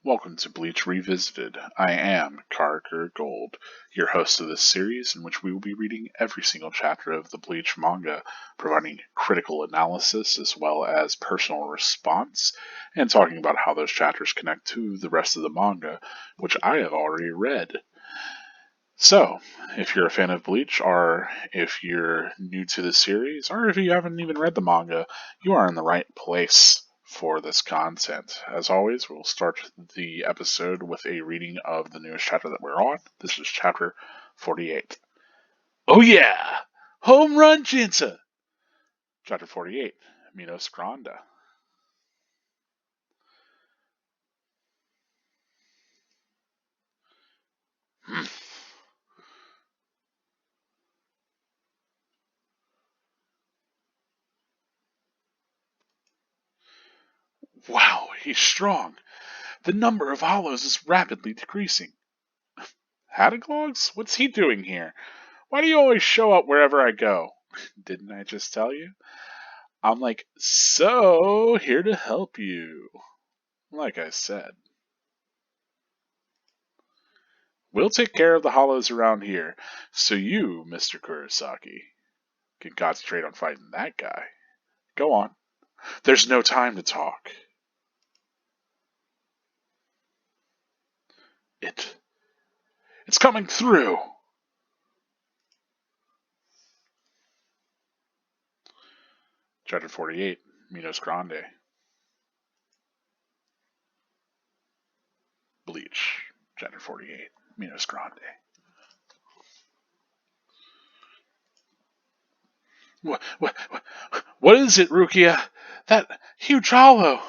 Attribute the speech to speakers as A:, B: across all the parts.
A: Welcome to Bleach Revisited. I am Carker Gold, your host of this series, in which we will be reading every single chapter of the Bleach manga, providing critical analysis as well as personal response, and talking about how those chapters connect to the rest of the manga, which I have already read. So, if you're a fan of Bleach, or if you're new to the series, or if you haven't even read the manga, you are in the right place for this content. As always, we'll start the episode with a reading of the newest chapter that we're on. This is chapter 48. Oh yeah! Home run, Jinza! Chapter 48, Menos Grandyay. Wow, he's strong. The number of hollows is rapidly decreasing. Haddocklogs? What's he doing here? Why do you always show up wherever I go? Didn't I just tell you? I'm like, so here to help you. Like I said. We'll take care of the hollows around here, so you, Mr. Kurosaki, can concentrate on fighting that guy. Go on. There's no time to talk. It's coming through. Chapter 48, Menos Grandyay. Bleach. Chapter 48, Menos Grandyay. What is it, Rukia? That huge hollow.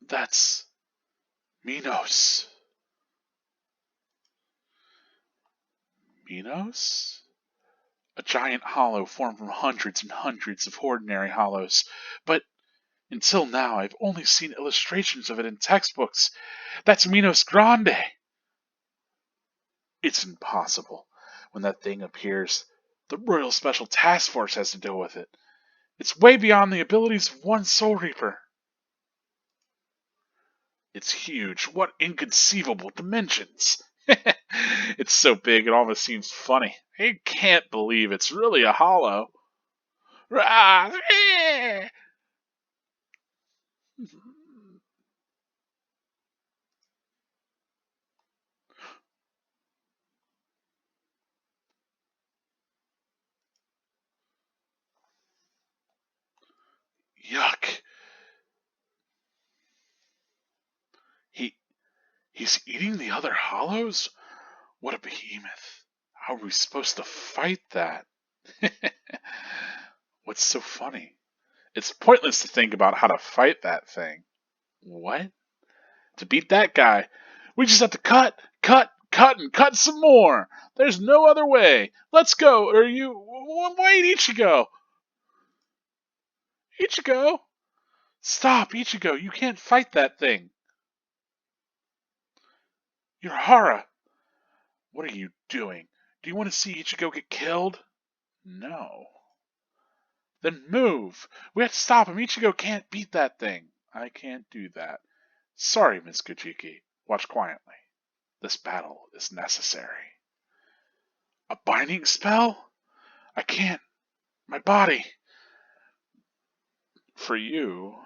A: That's Minos. Minos? A giant hollow formed from hundreds and hundreds of ordinary hollows. But until now, I've only seen illustrations of it in textbooks. That's Menos Grandyay. It's impossible. When that thing appears, the Royal Special Task Force has to deal with it. It's way beyond the abilities of one Soul Reaper. It's huge. What inconceivable dimensions! It's so big it almost seems funny. I can't believe it's really a hollow. Yuck. He's eating the other hollows? What a behemoth. How are we supposed to fight that? What's so funny? It's pointless to think about how to fight that thing. What? To beat that guy, we just have to cut, and cut some more. There's no other way. Let's go, or you... Wait, Ichigo! Ichigo! Stop, Ichigo, you can't fight that thing. You're Hara. What are you doing? Do you want to see Ichigo get killed? No. Then move! We have to stop him. Ichigo can't beat that thing. I can't do that. Sorry, Miss Kojiki. Watch quietly. This battle is necessary. A binding spell? I can't. My body. For you,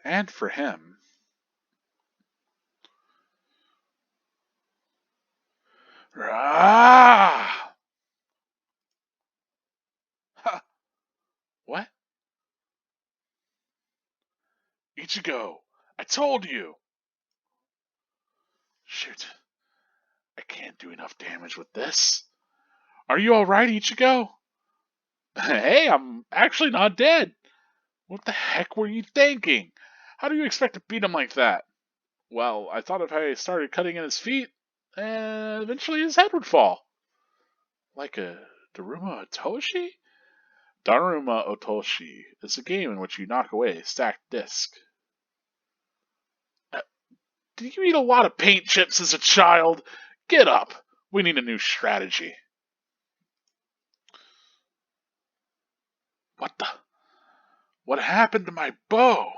A: and for him. Ah! Ha! What? Ichigo, I told you! Shoot. I can't do enough damage with this. Are you alright, Ichigo? Hey, I'm actually not dead. What the heck were you thinking? How do you expect to beat him like that? Well, I thought if I started cutting at his feet, eventually his head would fall. Like a Daruma Otoshi? Daruma Otoshi is a game in which you knock away a stacked disc. Did you eat a lot of paint chips as a child? Get up. We need a new strategy. What happened to my bow?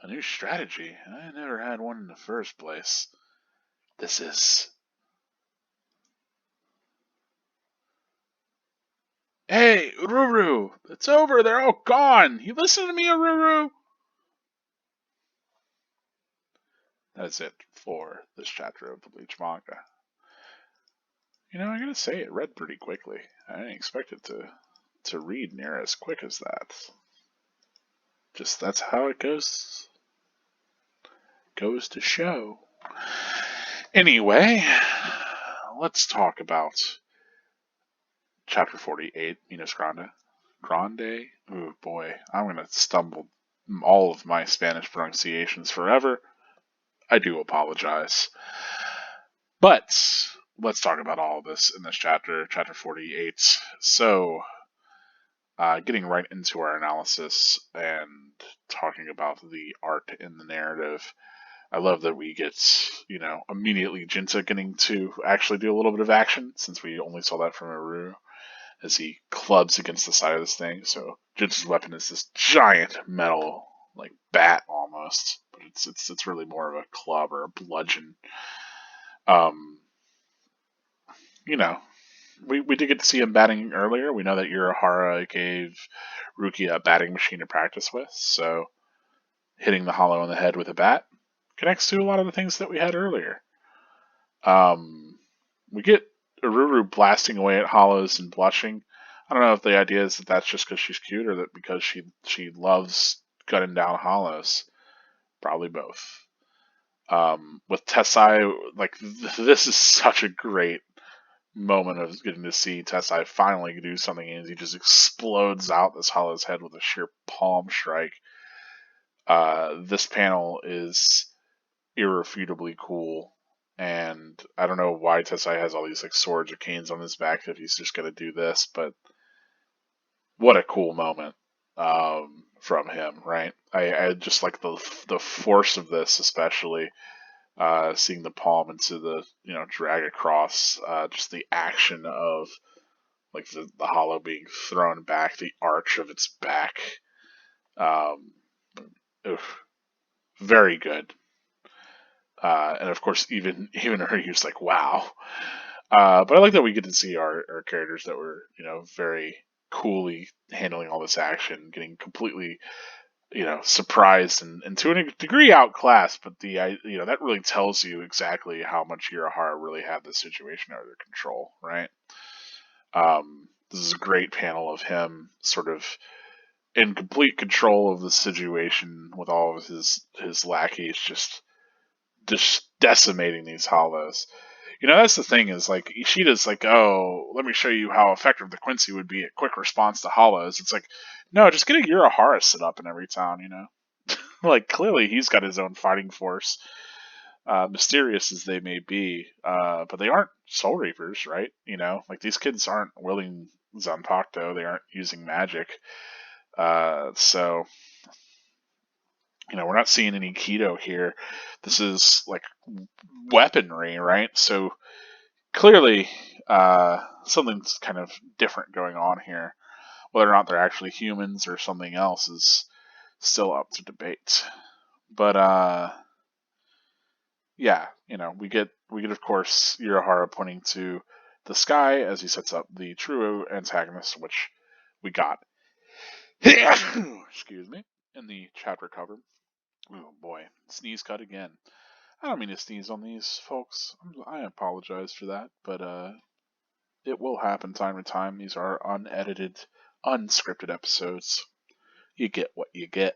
A: A new strategy? I never had one in the first place. This is... Hey, Ururu! It's over! They're all gone! You listen to me, Ururu! That's it for this chapter of the Bleach manga. You know, I gotta say, it read pretty quickly. I didn't expect it to read near as quick as that. Just that's how it goes to show. Anyway, let's talk about chapter 48, Menos Grandyay? Oh boy, I'm gonna stumble all of my Spanish pronunciations forever. I do apologize. But let's talk about all of this in this chapter, chapter 48. So, getting right into our analysis and talking about the art in the narrative. I love that we get, immediately Jinta getting to actually do a little bit of action, since we only saw that from Aru as he clubs against the side of this thing. So Jinta's weapon is this giant metal, like bat almost, but it's really more of a club or a bludgeon. Um, we did get to see him batting earlier. We know that Urahara gave Ruki a batting machine to practice with, so hitting the hollow on the head with a bat connects to a lot of the things that we had earlier. We get Ururu blasting away at hollows and blushing. I don't know if the idea is that that's just because she's cute or that because she loves cutting down hollows. Probably both. With Tessai, like this is such a great moment of getting to see Tessai finally do something, and he just explodes out this hollow's head with a sheer palm strike. This panel is irrefutably cool, and I don't know why Tessai has all these like swords or canes on his back if he's just gonna do this, but what a cool moment from him, right? I just like the force of this, especially seeing the palm into the drag across, just the action of like the hollow being thrown back, the arch of its back. Um, oof, very good. And of course, even Ryu's like, wow. But I like that we get to see our characters that were, very coolly handling all this action, getting completely, surprised and to a degree outclassed. But that really tells you exactly how much Urahara really had this situation under control, right? This is a great panel of him sort of in complete control of the situation with all of his lackeys just decimating these hollows. That's the thing is like Ishida's like, oh, let me show you how effective the Quincy would be at quick response to hollows. It's like, no, just get a Urahara set up in every town, like clearly he's got his own fighting force, mysterious as they may be, but they aren't Soul Reapers, right? Like these kids aren't wielding Zanpakuto, they aren't using magic, so we're not seeing any Keto here. This is like weaponry, right? So clearly, something's kind of different going on here. Whether or not they're actually humans or something else is still up to debate. But yeah, we get of course Urahara pointing to the sky as he sets up the true antagonist, which we got. Excuse me, in the chapter cover. Oh boy, sneeze cut again. I don't mean to sneeze on these folks. I apologize for that, but it will happen time to time. These are unedited, unscripted episodes. You get what you get.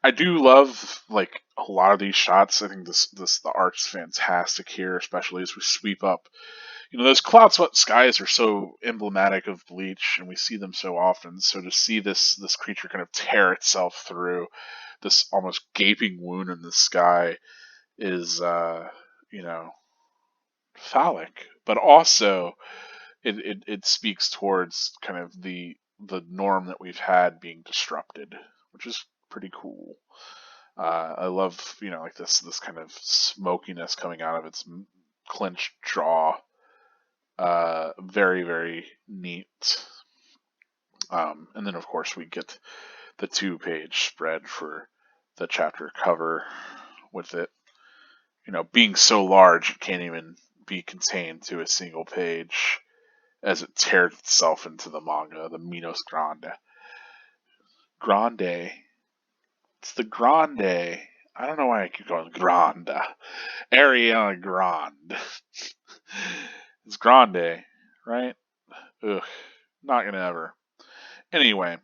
A: I do love like a lot of these shots. I think the art's fantastic here, especially as we sweep up. Those cloud swept skies are so emblematic of Bleach, and we see them so often. So to see this creature kind of tear itself through this almost gaping wound in the sky is, phallic, but also it speaks towards kind of the norm that we've had being disrupted, which is pretty cool. I love like this kind of smokiness coming out of its clenched jaw. Very very neat. And then of course we get the 2-page spread for the chapter cover with it, being so large it can't even be contained to a single page as it tears itself into the manga, the Menos Grande. It's the Grande. I don't know why I keep going Grande. Ariana Grande. It's Grande, right? Ugh, not gonna ever. Anyway,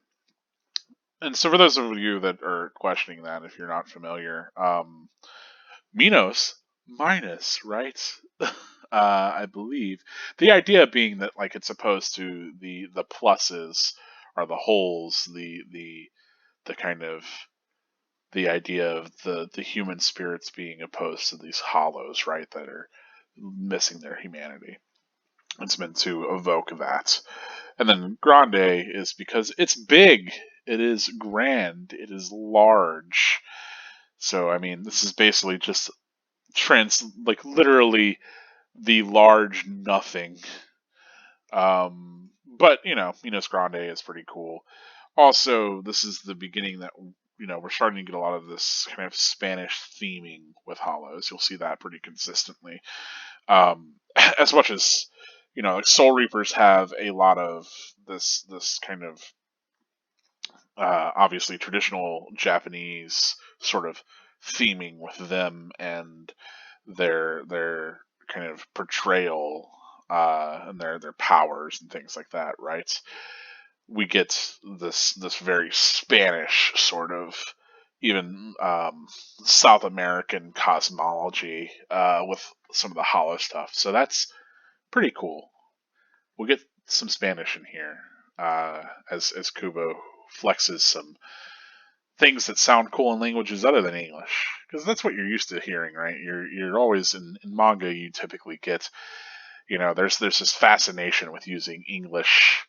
A: and so for those of you that are questioning that, if you're not familiar, Minos minus, right? I believe the idea being that like it's opposed to the pluses or the holes, the kind of the idea of the human spirits being opposed to these hollows, right? That are missing their humanity. It's meant to evoke that. And then grande is because it's big. It is grand. It is large. So I mean, this is basically just like literally the large nothing. But Minas Grande is pretty cool. Also, this is the beginning that we're starting to get a lot of this kind of Spanish theming with hollows. You'll see that pretty consistently. As much as like Soul Reapers have a lot of this kind of obviously traditional Japanese sort of theming with them and their kind of portrayal and their powers and things like that, right? We get this very Spanish sort of even South American cosmology with some of the hollow stuff. So that's pretty cool. We'll get some Spanish in here as Kubo flexes some things that sound cool in languages other than English, because that's what you're used to hearing, right? You're always in manga. You typically get, there's this fascination with using English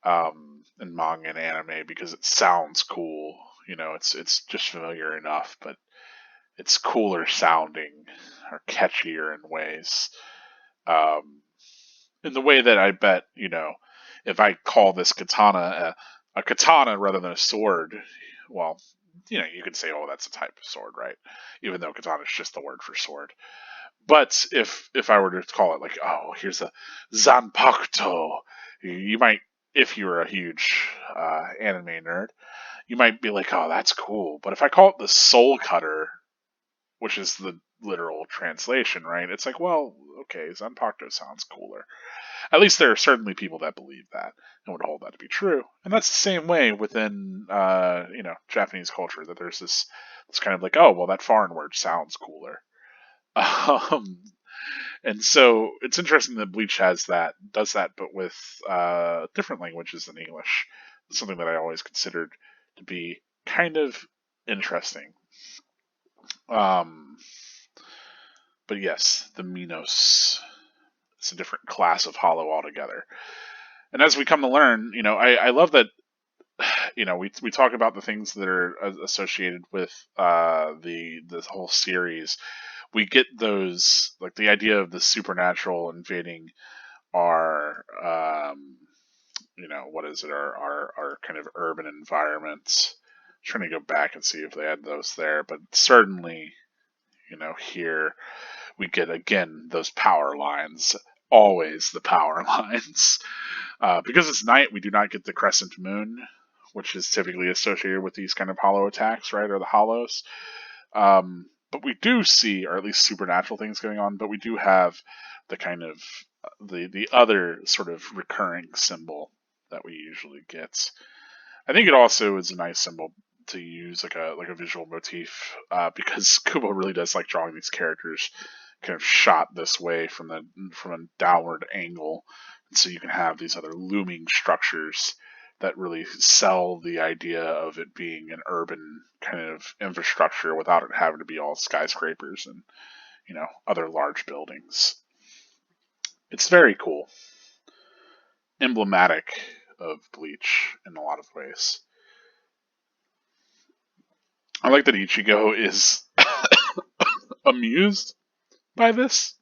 A: in manga and anime because it sounds cool. It's just familiar enough, but it's cooler sounding or catchier in ways. In the way that I bet, if I call this katana a katana rather than a sword, well, you could say, oh, that's a type of sword, right? Even though katana is just the word for sword. But if I were to call it like, oh, here's a zanpakuto, you might, if you were a huge anime nerd, you might be like, oh, that's cool. But if I call it the soul cutter, which is the literal translation, right? It's like, well, okay, zanpakuto sounds cooler. At least there are certainly people that believe that and would hold that to be true. And that's the same way within, Japanese culture, that there's this kind of like, oh, well, that foreign word sounds cooler. And so it's interesting that Bleach does that, but with different languages than English. It's something that I always considered to be kind of interesting. But yes, the Minos. It's a different class of hollow altogether. And as we come to learn, I love that, we talk about the things that are associated with the whole series. We get those, like the idea of the supernatural invading our, what is it, our kind of urban environment. I'm trying to go back and see if they had those there, but certainly, here we get again those power lines. Always the power lines. Because it's night, we do not get the crescent moon, which is typically associated with these kind of hollow attacks, right, or the hollows. But we do see, or at least supernatural things going on, but we do have the kind of the other sort of recurring symbol that we usually get. I think it also is a nice symbol to use like a visual motif, because Kubo really does like drawing these characters kind of shot this way from a downward angle, and so you can have these other looming structures that really sell the idea of it being an urban kind of infrastructure without it having to be all skyscrapers and other large buildings. It's very cool, emblematic of Bleach in a lot of ways. I like that Ichigo is amused by this.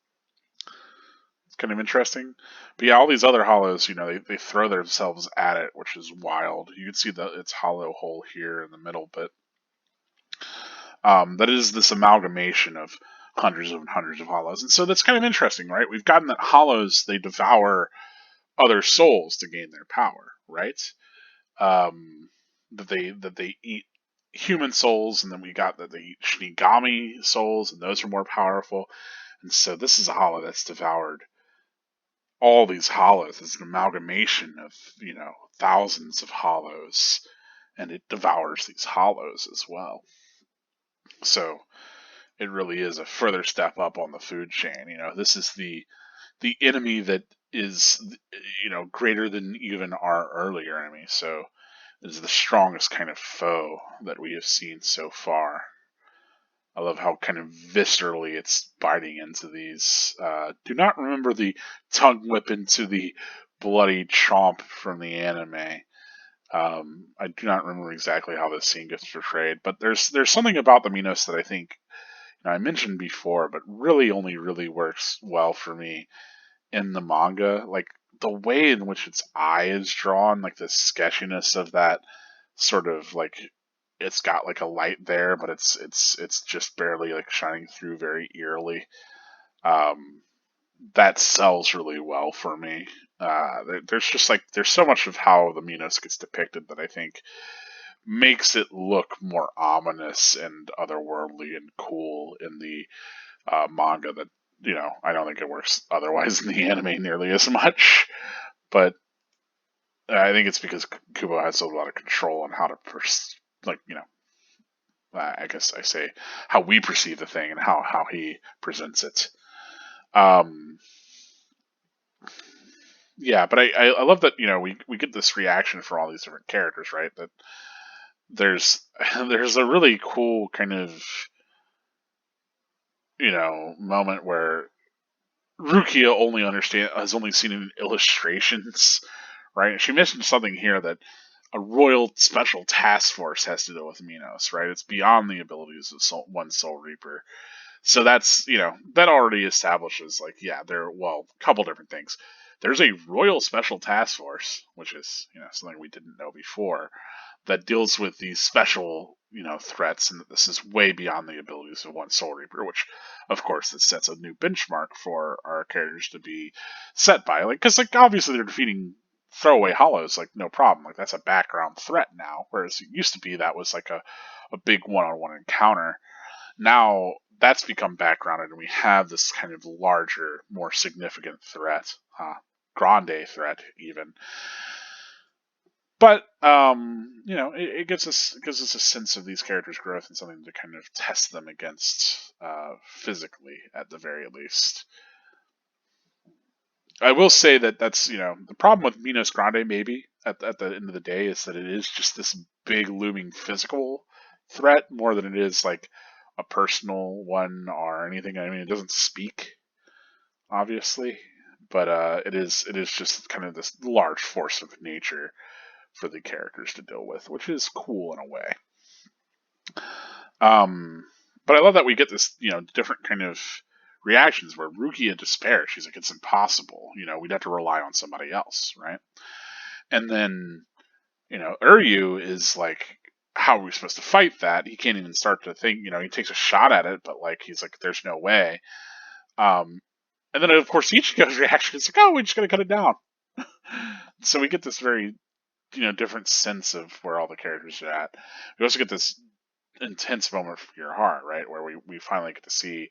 A: It's kind of interesting. But yeah, all these other hollows, they throw themselves at it, which is wild. You can see its hollow hole here in the middle, but that is this amalgamation of hundreds of hollows. And so that's kind of interesting, right? We've gotten that hollows, they devour other souls to gain their power, right? That they eat human souls, and then we got that they eat Shinigami souls, and those are more powerful. And so this is a hollow that's devoured all these hollows. It's an amalgamation of, thousands of hollows, and it devours these hollows as well. So it really is a further step up on the food chain. This is the enemy that is, greater than even our earlier enemy. So it is the strongest kind of foe that we have seen so far. I love how kind of viscerally it's biting into these. Do not remember the tongue whip into the bloody chomp from the anime. I do not remember exactly how this scene gets portrayed, but there's something about the Minos that I think, I mentioned before, but really works well for me in the manga. Like the way in which its eye is drawn, like the sketchiness of that sort of like, it's got like a light there, but it's just barely like shining through very eerily. That sells really well for me. There's just like there's so much of how the Minos gets depicted that I think makes it look more ominous and otherworldly and cool in the manga that, I don't think it works otherwise in the anime nearly as much. But I think it's because Kubo has a lot of control on how to, I guess I say how we perceive the thing and how he presents it. Yeah, but I love that, we get this reaction for all these different characters, right? That there's there's a really cool kind of, moment where Rukia has only seen it in illustrations, right? She mentioned something here that a royal special task force has to deal with Minos, right? It's beyond the abilities of one Soul Reaper. So that's, that already establishes, like, yeah, a couple different things. There's a royal special task force, which is, something we didn't know before, that deals with these special, threats, and that this is way beyond the abilities of one Soul Reaper, which, of course, this sets a new benchmark for our characters to be set by. Like, because, like, obviously they're defeating throwaway hollows, like, no problem. Like, that's a background threat now, whereas it used to be that was like a big one-on-one encounter. Now that's become backgrounded, and we have this kind of larger, more significant threat, grande threat even. But it gives us a sense of these characters' growth and something to kind of test them against, physically at the very least. I will say that that's the problem with Menos Grandyay maybe at the end of the day is that it is just this big looming physical threat more than it is like a personal one or anything. I mean, it doesn't speak, obviously, but it is just kind of this large force of nature for the characters to deal with, which is cool in a way. But I love that we get this, different kind of reactions where Rukia despairs. She's like, it's impossible. We'd have to rely on somebody else, right? And then, Uryu is like, how are we supposed to fight that? He can't even start to think, he takes a shot at it, but like, he's like, there's no way. And then, of course, Ichigo's reaction is like, oh, we just gotta cut it down. So we get this very, different sense of where all the characters are at. We also get this intense moment from Urahara, right, where we finally get to see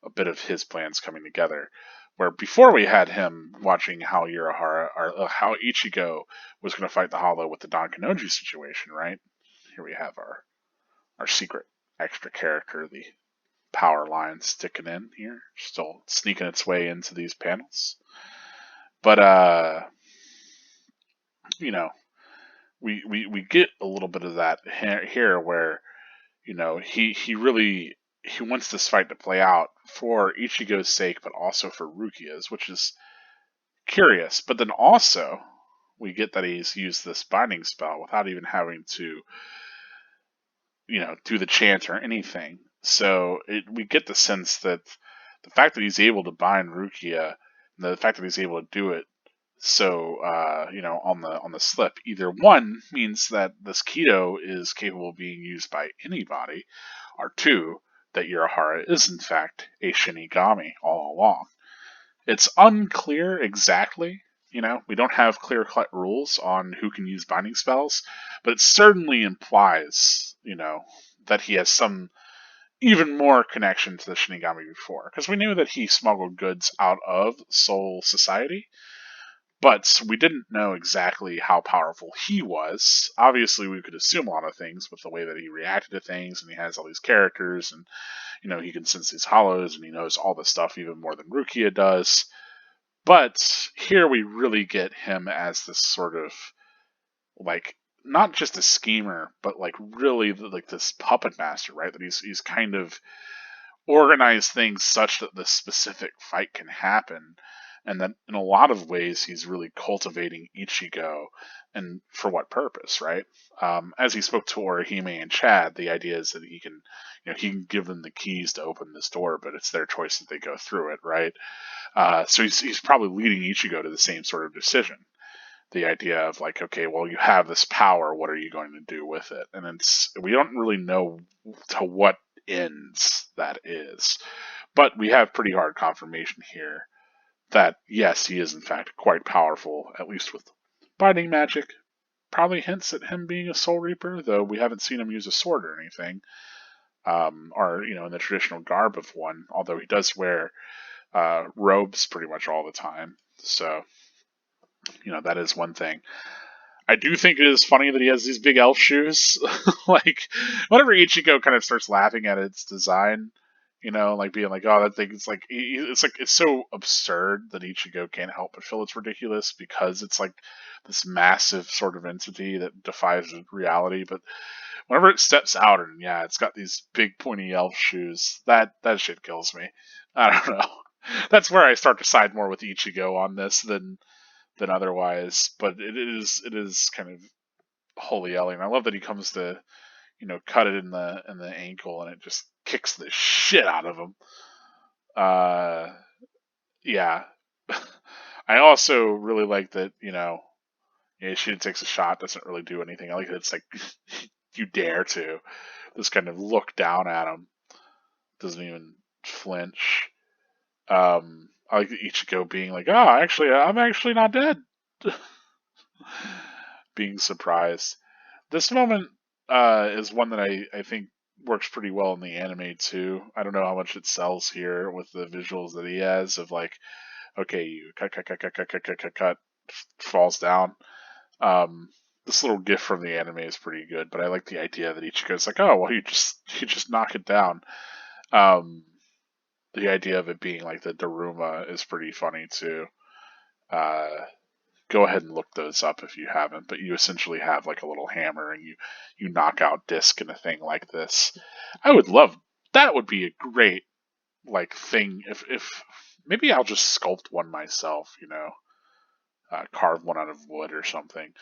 A: a bit of his plans coming together. Where before we had him watching how how Ichigo was going to fight the Hollow with the Don Kanoji situation, right? Here we have our secret extra character, the power line sticking in here, still sneaking its way into these panels. But we get a little bit of that here where he wants this fight to play out for Ichigo's sake, but also for Rukia's, which is curious. But then also we get that he's used this binding spell without even having to, do the chant or anything. So we get the sense that the fact that he's able to bind Rukia, and the fact that he's able to do it so, on the slip, either one means that this keto is capable of being used by anybody, are two, that Urahara is in fact a Shinigami all along. It's unclear exactly, we don't have clear-cut rules on who can use binding spells, but it certainly implies, that he has some even more connection to the Shinigami before, because we knew that he smuggled goods out of Soul Society, but we didn't know exactly how powerful he was. Obviously, we could assume a lot of things with the way that he reacted to things, and he has all these characters, and he can sense these hollows, and he knows all this stuff even more than Rukia does. But here we really get him as this sort of, like, not just a schemer, but like really like this puppet master, right? That he's kind of organized things such that this specific fight can happen, and that in a lot of ways he's really cultivating Ichigo, and for what purpose, right? As he spoke to Orihime and Chad, the idea is that he can give them the keys to open this door, but it's their choice that they go through it, right? So he's probably leading Ichigo to the same sort of decision. The idea of like, okay, well, you have this power, what are you going to do with it? And we don't really know to what ends that is. But we have pretty hard confirmation here that, yes, he is in fact quite powerful, at least with binding magic. Probably hints at him being a Soul Reaper, though we haven't seen him use a sword or anything, or, in the traditional garb of one, although he does wear robes pretty much all the time. So, that is one thing. I do think it is funny that he has these big elf shoes. Like, whenever Ichigo kind of starts laughing at its design, like being like, "Oh, that thing," it's so absurd that Ichigo can't help but feel it's ridiculous because it's like this massive sort of entity that defies reality. But whenever it steps out and it's got these big pointy elf shoes, that shit kills me. I don't know. That's where I start to side more with Ichigo on this than otherwise, but it is kind of holy yelling. I love that he comes to cut it in the ankle and it just kicks the shit out of him. Yeah. I also really like that she takes a shot, doesn't really do anything. I like that it's like you dare to just kind of look down at him, doesn't even flinch. I like Ichigo being like, "Oh, actually, I'm actually not dead." Being surprised. This moment is one that I think works pretty well in the anime too. I don't know how much it sells here with the visuals that he has of like, okay, you cut, falls down. This little gif from the anime is pretty good, but I like the idea that Ichigo's like, oh well, you just knock it down. The idea of it being like the Daruma is pretty funny too. Go ahead and look those up if you haven't, but you essentially have like a little hammer and you knock out disc and a thing like this. I would love that. Would be a great like thing if maybe I'll just sculpt one myself, carve one out of wood or something.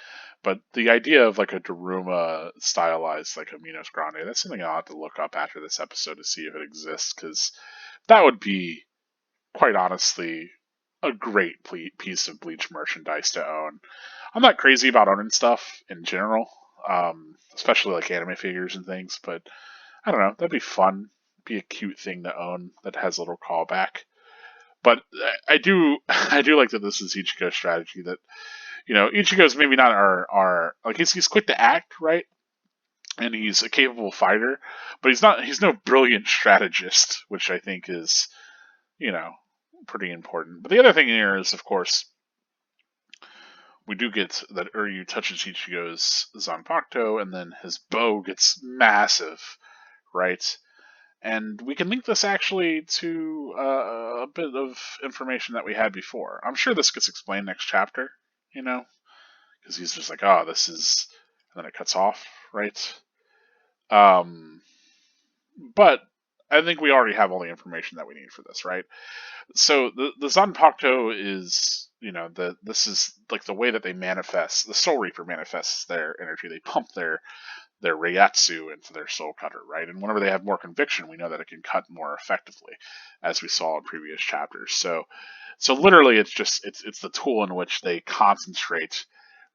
A: But the idea of like a Daruma stylized like a Menos Grandyay, that's something I'll have to look up after this episode to see if it exists, because that would be, quite honestly, a great piece of Bleach merchandise to own. I'm not crazy about owning stuff in general, especially like anime figures and things, but I don't know, that'd be fun. Be a cute thing to own that has a little callback. But I do I do like that this is Ichigo's strategy. That Ichigo's maybe not our like he's quick to act, right, and he's a capable fighter, but he's no brilliant strategist, which I think is pretty important. But the other thing here is, of course, we do get that Uryu touches Ichigo's Zanpakuto, and then his bow gets massive, right? And we can link this actually to a bit of information that we had before. I'm sure this gets explained next chapter, because he's just like, oh, this is, and then it cuts off, right? But I think we already have all the information that we need for this, right? So the Zanpakuto is, this is like the way that they manifest. The Soul Reaper manifests their energy. They pump their Reiatsu into their Soul Cutter, right? And whenever they have more conviction, we know that it can cut more effectively, as we saw in previous chapters. So literally, it's the tool in which they concentrate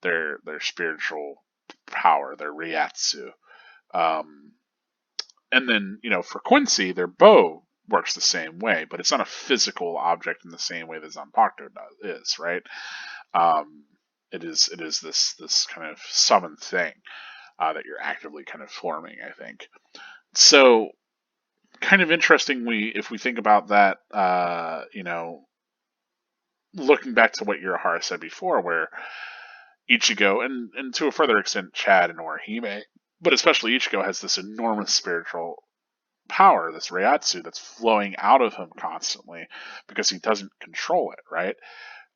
A: their spiritual power, their Reiatsu. And then, for Quincy, their bow works the same way, but it's not a physical object in the same way that Zanpakuto is, right? Um, it is this kind of summoned thing that you're actively kind of forming, I think. So, kind of interestingly, if we think about that, looking back to what Urahara said before, where Ichigo, and to a further extent Chad and Orihime, but especially Ichigo, has this enormous spiritual power, this Reiatsu, that's flowing out of him constantly because he doesn't control it, right?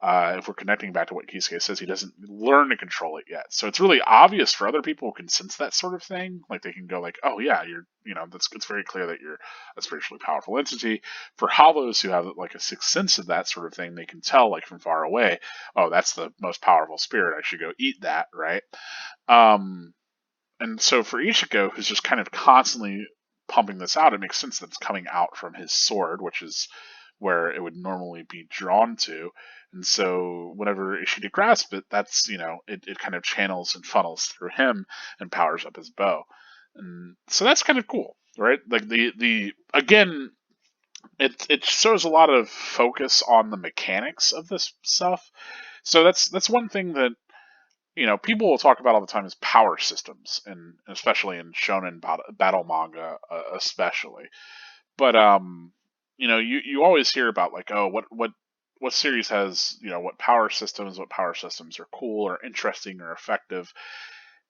A: If we're connecting back to what Kisuke says, he doesn't learn to control it yet. So it's really obvious for other people who can sense that sort of thing. Like they can go like, oh yeah, it's very clear that you're a spiritually powerful entity. For hollows who have like a sixth sense of that sort of thing, they can tell like from far away, oh, that's the most powerful spirit. I should go eat that, right? Um, and so for Ichigo, who's just kind of constantly pumping this out, it makes sense that it's coming out from his sword, which is where it would normally be drawn to. And so whenever Ishida grasps it, that's, it kind of channels and funnels through him and powers up his bow. And so that's kind of cool, right? Like the again, it shows a lot of focus on the mechanics of this stuff. So that's one thing that people will talk about all the time is power systems, and especially in shonen battle manga, especially. But you always hear about like, oh, what series has what power systems are cool or interesting or effective,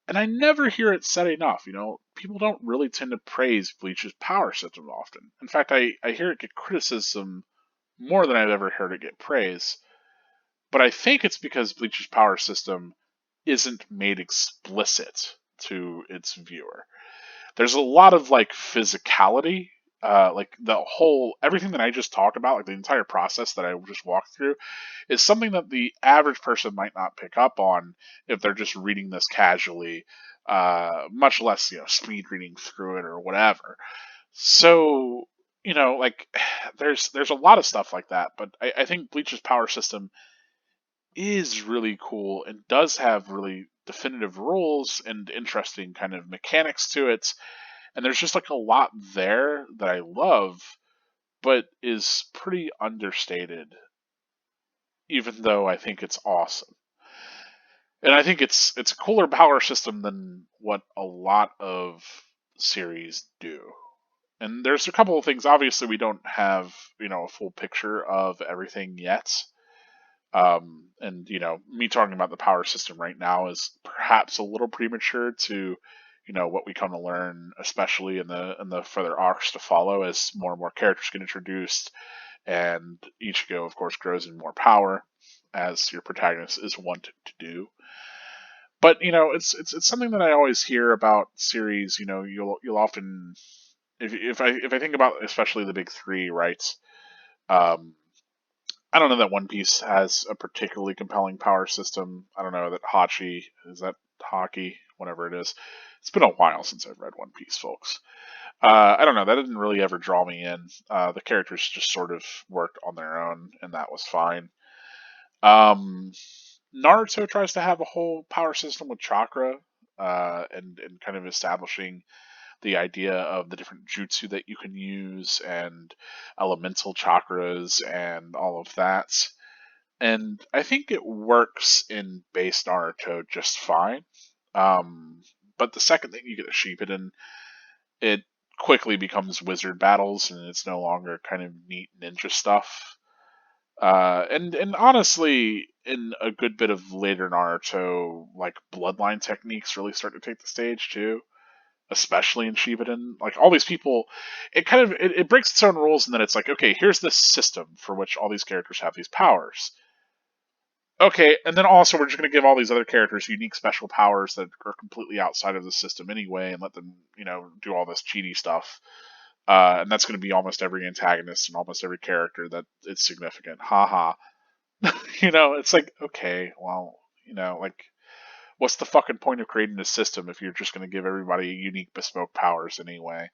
A: and I never hear it said enough. People don't really tend to praise Bleach's power system often. In fact, I hear it get criticism more than I've ever heard it get praise. But I think it's because Bleach's power system isn't made explicit to its viewer. There's a lot of like physicality, like the whole everything that I just talked about, like the entire process that I just walked through, is something that the average person might not pick up on if they're just reading this casually, much less speed reading through it or whatever. So like there's a lot of stuff like that, but I think Bleach's power system is really cool and does have really definitive rules and interesting kind of mechanics to it. And there's just like a lot there that I love, but is pretty understated, even though I think it's awesome. And I think it's a cooler power system than what a lot of series do. And there's a couple of things. Obviously, we don't have a full picture of everything yet. And me talking about the power system right now is perhaps a little premature to, what we come to learn, especially in the further arcs to follow as more and more characters get introduced, and Ichigo, of course, grows in more power, as your protagonist is wont to do. But it's something that I always hear about series. You'll often, if I think about especially the big three, right? Um, I don't know that One Piece has a particularly compelling power system. I don't know that Hachi is that hockey, whatever it is. It's been a while since I've read One Piece, folks. I don't know. That didn't really ever draw me in. The characters just sort of worked on their own, and that was fine. Um, Naruto tries to have a whole power system with chakra, and kind of establishing the idea of the different jutsu that you can use and elemental chakras and all of that. And I think it works in base Naruto just fine. But the second that you get a Shippuden, it quickly becomes wizard battles, and it's no longer kind of neat ninja stuff. And honestly, in a good bit of later Naruto, like bloodline techniques really start to take the stage too, especially in Shippuden. Like all these people, it breaks its own rules, and then it's like, okay, here's this system for which all these characters have these powers. Okay, and then also we're just going to give all these other characters unique special powers that are completely outside of the system anyway, and let them, do all this cheaty stuff. And that's going to be almost every antagonist and almost every character that it's significant. Haha. It's like, okay, well, like, what's the fucking point of creating a system if you're just going to give everybody unique bespoke powers anyway?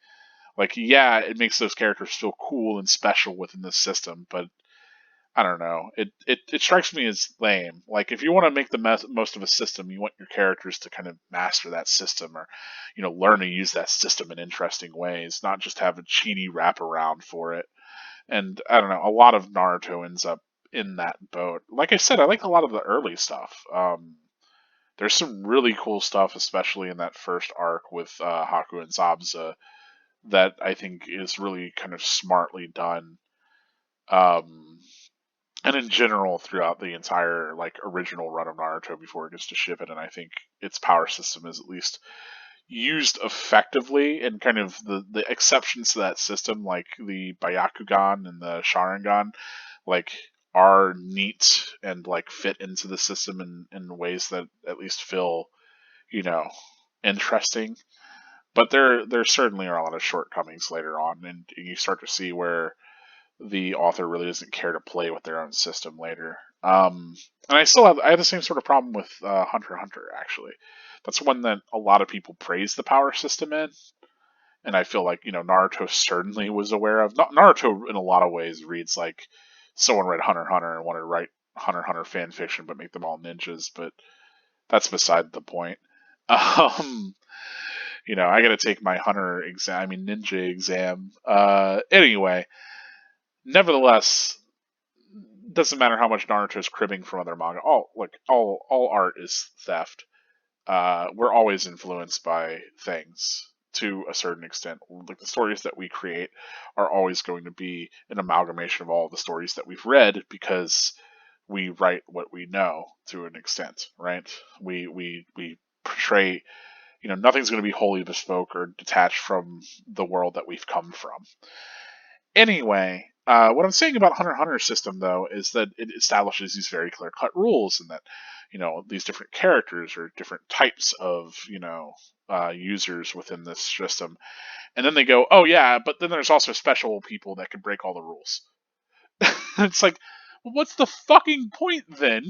A: Like, yeah, it makes those characters feel cool and special within the system, but I don't know. It strikes me as lame. Like, if you want to make the most of a system, you want your characters to kind of master that system, or learn to use that system in interesting ways, not just have a cheaty wraparound for it. And I don't know. A lot of Naruto ends up in that boat. Like I said, I like a lot of the early stuff. There's some really cool stuff, especially in that first arc with Haku and Zabza, that I think is really kind of smartly done. Um, and in general, throughout the entire like original run of Naruto before it gets to Shippuden, I think its power system is at least used effectively, and kind of the exceptions to that system, like the Byakugan and the Sharingan, like are neat and like fit into the system in ways that at least feel, you know, interesting. But there certainly are a lot of shortcomings later on, and you start to see where the author really doesn't care to play with their own system later. And I have the same sort of problem with Hunter x Hunter, actually. That's one that a lot of people praise the power system in, and I feel like Naruto certainly was aware of. Naruto in a lot of ways reads like someone read Hunter x Hunter and wanted to write Hunter x Hunter fan fiction, but make them all ninjas. But that's beside the point. Um, I got to take my Hunter exam, I mean Ninja exam. Anyway, nevertheless, doesn't matter how much Naruto's cribbing from other manga. All art is theft. We're always influenced by things to a certain extent. Like, the stories that we create are always going to be an amalgamation of all the stories that we've read, because we write what we know to an extent, right? We portray. Nothing's going to be wholly bespoke or detached from the world that we've come from. Anyway, what I'm saying about Hunter x Hunter's system, though, is that it establishes these very clear-cut rules, and that these different characters are different types of users within this system. And then they go, oh yeah, but then there's also special people that can break all the rules. It's like, well, what's the fucking point then?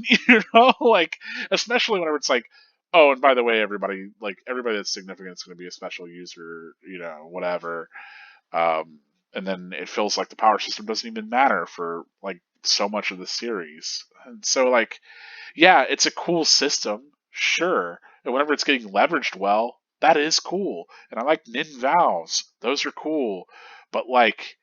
A: Like, especially whenever it's like, oh, and by the way, everybody that's significant is going to be a special user, whatever. And then it feels like the power system doesn't even matter for like so much of the series. And so, like, yeah, it's a cool system, sure. And whenever it's getting leveraged well, that is cool. And I like nin vows; those are cool. But like,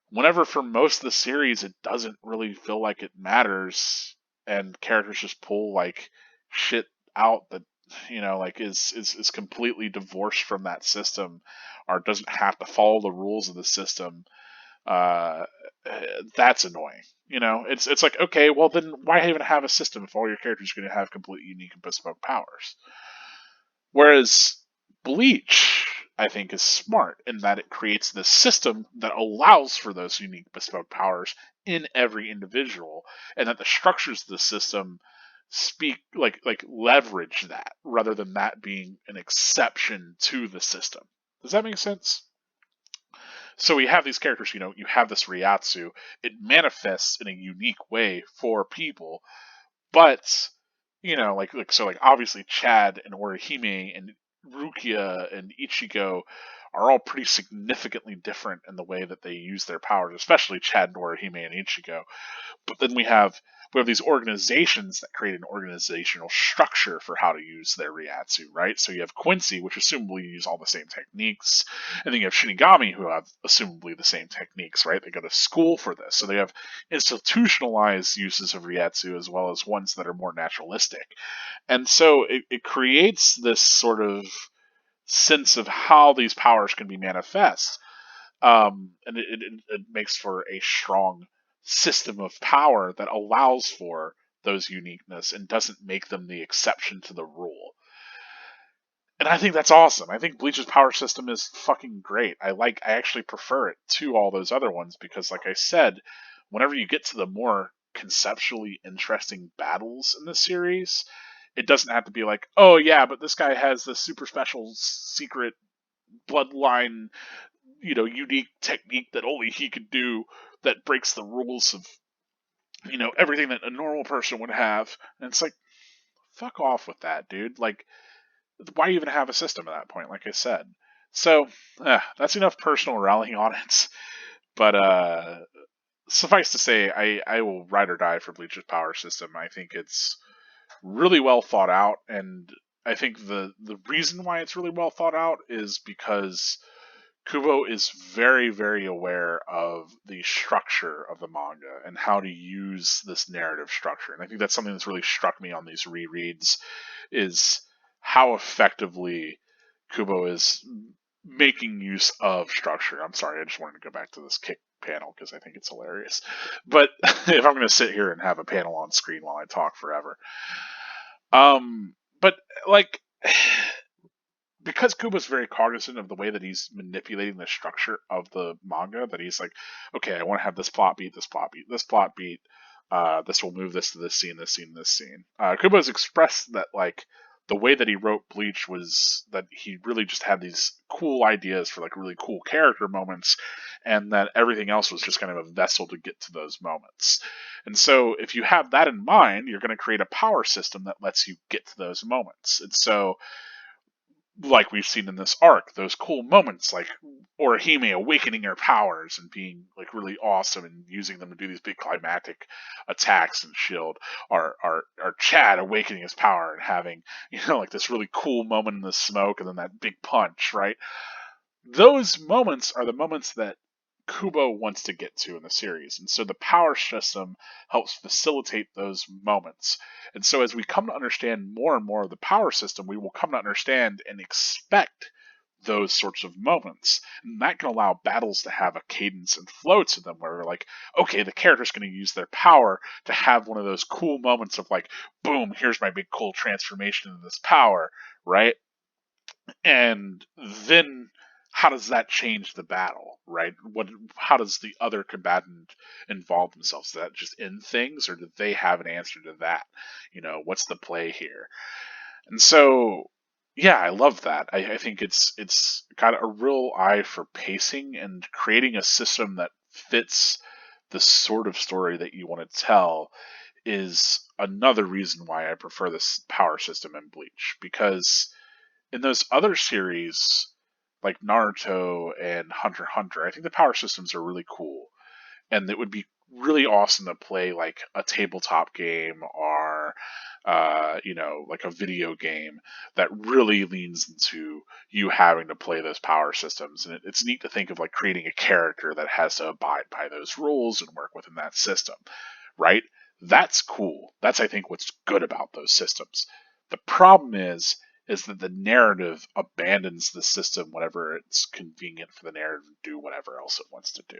A: whenever for most of the series it doesn't really feel like it matters, and characters just pull like shit out that like is completely divorced from that system, or doesn't have to follow the rules of the system, uh that's annoying. It's like, okay, well then why even have a system if all your characters are going to have completely unique and bespoke powers? Whereas Bleach, I think, is smart in that it creates this system that allows for those unique bespoke powers in every individual, and that the structures of the system speak like leverage that, rather than that being an exception to the system. Does that make sense? So we have these characters, you have this Ryatsu. It manifests in a unique way for people, but like obviously Chad and Orihime and Rukia and Ichigo are all pretty significantly different in the way that they use their powers, especially Chad and Orihime and Ichigo. But then we have these organizations that create an organizational structure for how to use their Ryatsu, right? So you have Quincy, which assumably use all the same techniques, and then you have Shinigami, who have assumably the same techniques, right? They go to school for this, so they have institutionalized uses of Ryatsu as well as ones that are more naturalistic. And so it creates this sort of sense of how these powers can be manifest, and it makes for a strong system of power that allows for those uniqueness and doesn't make them the exception to the rule. And I think that's awesome. I think Bleach's power system is fucking great. I actually prefer it to all those other ones, because, like I said, whenever you get to the more conceptually interesting battles in the series, it doesn't have to be like, oh yeah, but this guy has this super special secret bloodline, unique technique that only he could do, that breaks the rules of, everything that a normal person would have. And it's like, fuck off with that, dude. Like, why even have a system at that point, like I said? So, that's enough personal rallying on it. But, suffice to say, I will ride or die for Bleach's power system. I think it's really well thought out, and I think the reason why it's really well thought out is because Kubo is very, very aware of the structure of the manga and how to use this narrative structure. And I think that's something that's really struck me on these rereads is how effectively Kubo is making use of structure. I'm sorry, I just wanted to go back to this kick panel because I think it's hilarious. But if I'm going to sit here and have a panel on screen while I talk forever, but like because Kubo's very cognizant of the way that he's manipulating the structure of the manga, that he's like, okay, I want to have this plot beat, this plot beat, this plot beat. This will move this to this scene, this scene, this scene. Kubo's expressed that like the way that he wrote Bleach was that he really just had these cool ideas for like really cool character moments, and that everything else was just kind of a vessel to get to those moments. And so, if you have that in mind, you're going to create a power system that lets you get to those moments. And so, like we've seen in this arc, those cool moments like Orihime awakening her powers and being like really awesome and using them to do these big climactic attacks and shield, or Chad awakening his power and having, like this really cool moment in the smoke and then that big punch, right? Those moments are the moments that Kubo wants to get to in the series. And so the power system helps facilitate those moments. And so as we come to understand more and more of the power system, we will come to understand and expect those sorts of moments. And that can allow battles to have a cadence and flow to them where we're like, okay, the character's going to use their power to have one of those cool moments of like, boom, here's my big cool transformation in this power, right? And then how does that change the battle, right? How does the other combatant involve themselves? Is that just in things, or do they have an answer to that? What's the play here? And so, yeah, I love that. I think it's got a real eye for pacing and creating a system that fits the sort of story that you want to tell is another reason why I prefer this power system in Bleach, because in those other series like Naruto and Hunter x Hunter, I think the power systems are really cool, and it would be really awesome to play like a tabletop game or like a video game that really leans into you having to play those power systems. And it's neat to think of like creating a character that has to abide by those rules and work within that system, right? That's cool. That's, I think, what's good about those systems. The problem is that the narrative abandons the system whenever it's convenient for the narrative to do whatever else it wants to do.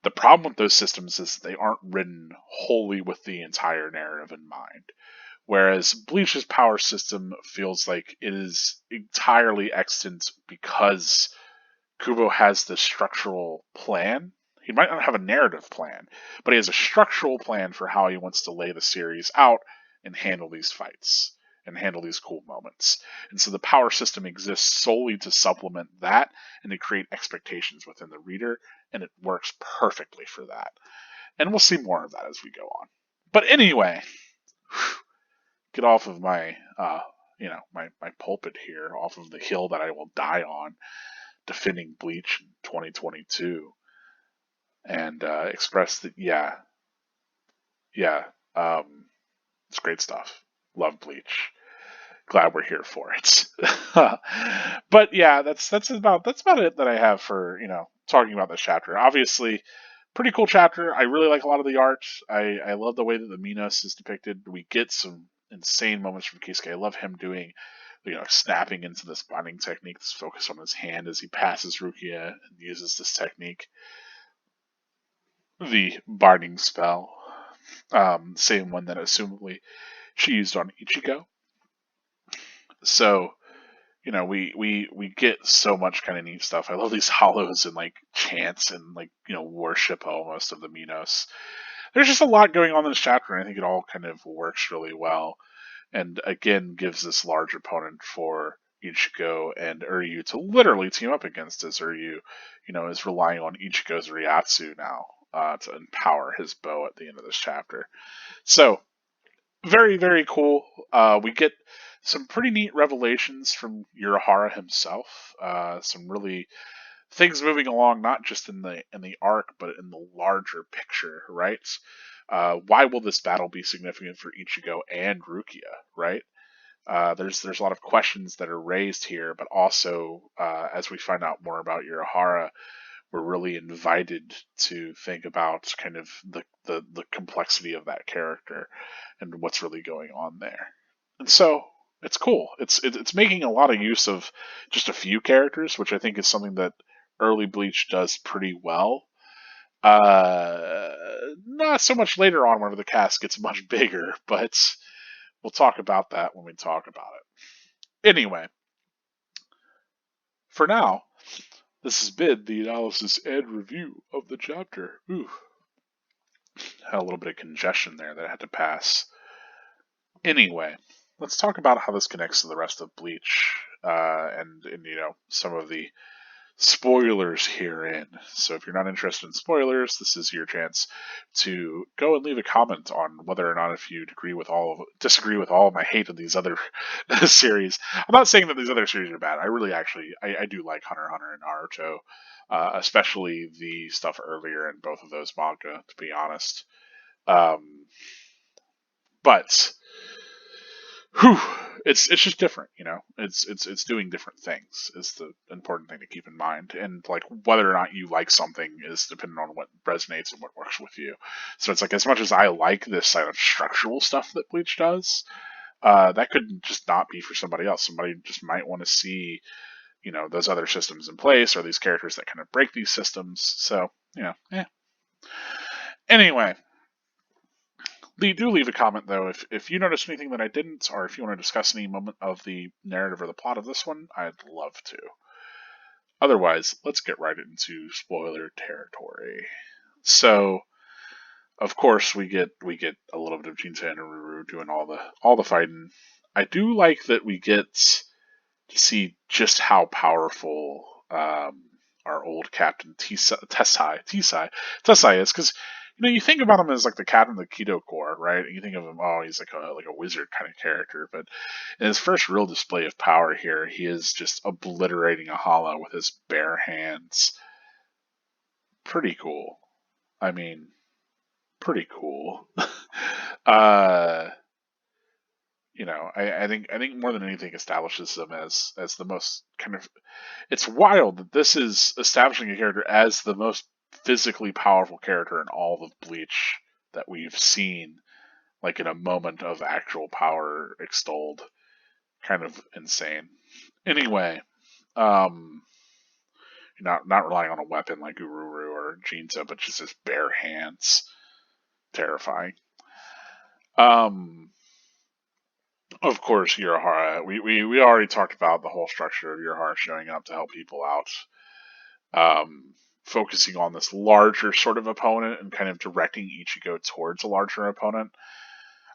A: The problem with those systems is they aren't written wholly with the entire narrative in mind. Whereas Bleach's power system feels like it is entirely extant because Kubo has this structural plan. He might not have a narrative plan, but he has a structural plan for how he wants to lay the series out and handle these fights and handle these cool moments. And so the power system exists solely to supplement that and to create expectations within the reader, and it works perfectly for that. And we'll see more of that as we go on. But anyway, get off of my my pulpit here, off of the hill that I will die on, defending Bleach in 2022, and express that yeah, it's great stuff. Love Bleach. Glad we're here for it. But yeah, that's about it that I have for talking about this chapter. Obviously, pretty cool chapter. I really like a lot of the art. I love the way that the Minos is depicted. We get some insane moments from Kisuke. I love him doing snapping into this binding technique, this focus on his hand as he passes Rukia and uses this technique, the binding spell, same one that assumably she used on Ichigo. So we get so much kind of neat stuff. I love these hollows and like chants and like worship almost of the Minos. There's just a lot going on in this chapter, and I think it all kind of works really well. And again, gives this large opponent for Ichigo and Uryu to literally team up against, as Uryu, is relying on Ichigo's Ryatsu now to empower his bow at the end of this chapter. So very, very cool. We get some pretty neat revelations from Urahara himself. Some really things moving along not just in the arc but in the larger picture, right? Why will this battle be significant for Ichigo and Rukia, right? There's a lot of questions that are raised here, but also as we find out more about Urahara, we're really invited to think about kind of the complexity of that character and what's really going on there. And so it's cool. It's making a lot of use of just a few characters, which I think is something that early Bleach does pretty well. Not so much later on whenever the cast gets much bigger, but we'll talk about that when we talk about it. Anyway, for now, this has been the analysis and review of the chapter. Ooh, had a little bit of congestion there that I had to pass. Anyway, let's talk about how this connects to the rest of Bleach, and some of the spoilers herein. So if you're not interested in spoilers, this is your chance to go and leave a comment on whether or not if you disagree with all of my hate of these other series. I'm not saying that these other series are bad. I really I do like Hunter x Hunter and Naruto, especially the stuff earlier in both of those manga, to be honest. But whew, it's just different, It's doing different things is the important thing to keep in mind, and like whether or not you like something is dependent on what resonates and what works with you. So it's like as much as I like this kind of structural stuff that Bleach does, that could just not be for somebody else. Somebody just might want to see, those other systems in place or these characters that kind of break these systems. So Anyway, do leave a comment, though, if you noticed anything that I didn't, or if you want to discuss any moment of the narrative or the plot of this one, I'd love to. Otherwise, let's get right into spoiler territory. So, of course, we get a little bit of Jinta and Ururu doing all the fighting. I do like that we get to see just how powerful our old captain Tessai is, because you think about him as like the captain of the Keto Corps, right? And you think of him, oh, he's like a wizard kind of character. But in his first real display of power here, he is just obliterating a hollow with his bare hands. Pretty cool. I mean, pretty cool. I think more than anything establishes him as the most kind of. It's wild that this is establishing a character as the most physically powerful character in all of Bleach that we've seen, like in a moment of actual power extolled. Kind of insane. Anyway, not relying on a weapon like Ururu or Jinta, but just his bare hands. Terrifying. Of course, Urahara. We already talked about the whole structure of Urahara showing up to help people out. Focusing on this larger sort of opponent and kind of directing Ichigo towards a larger opponent.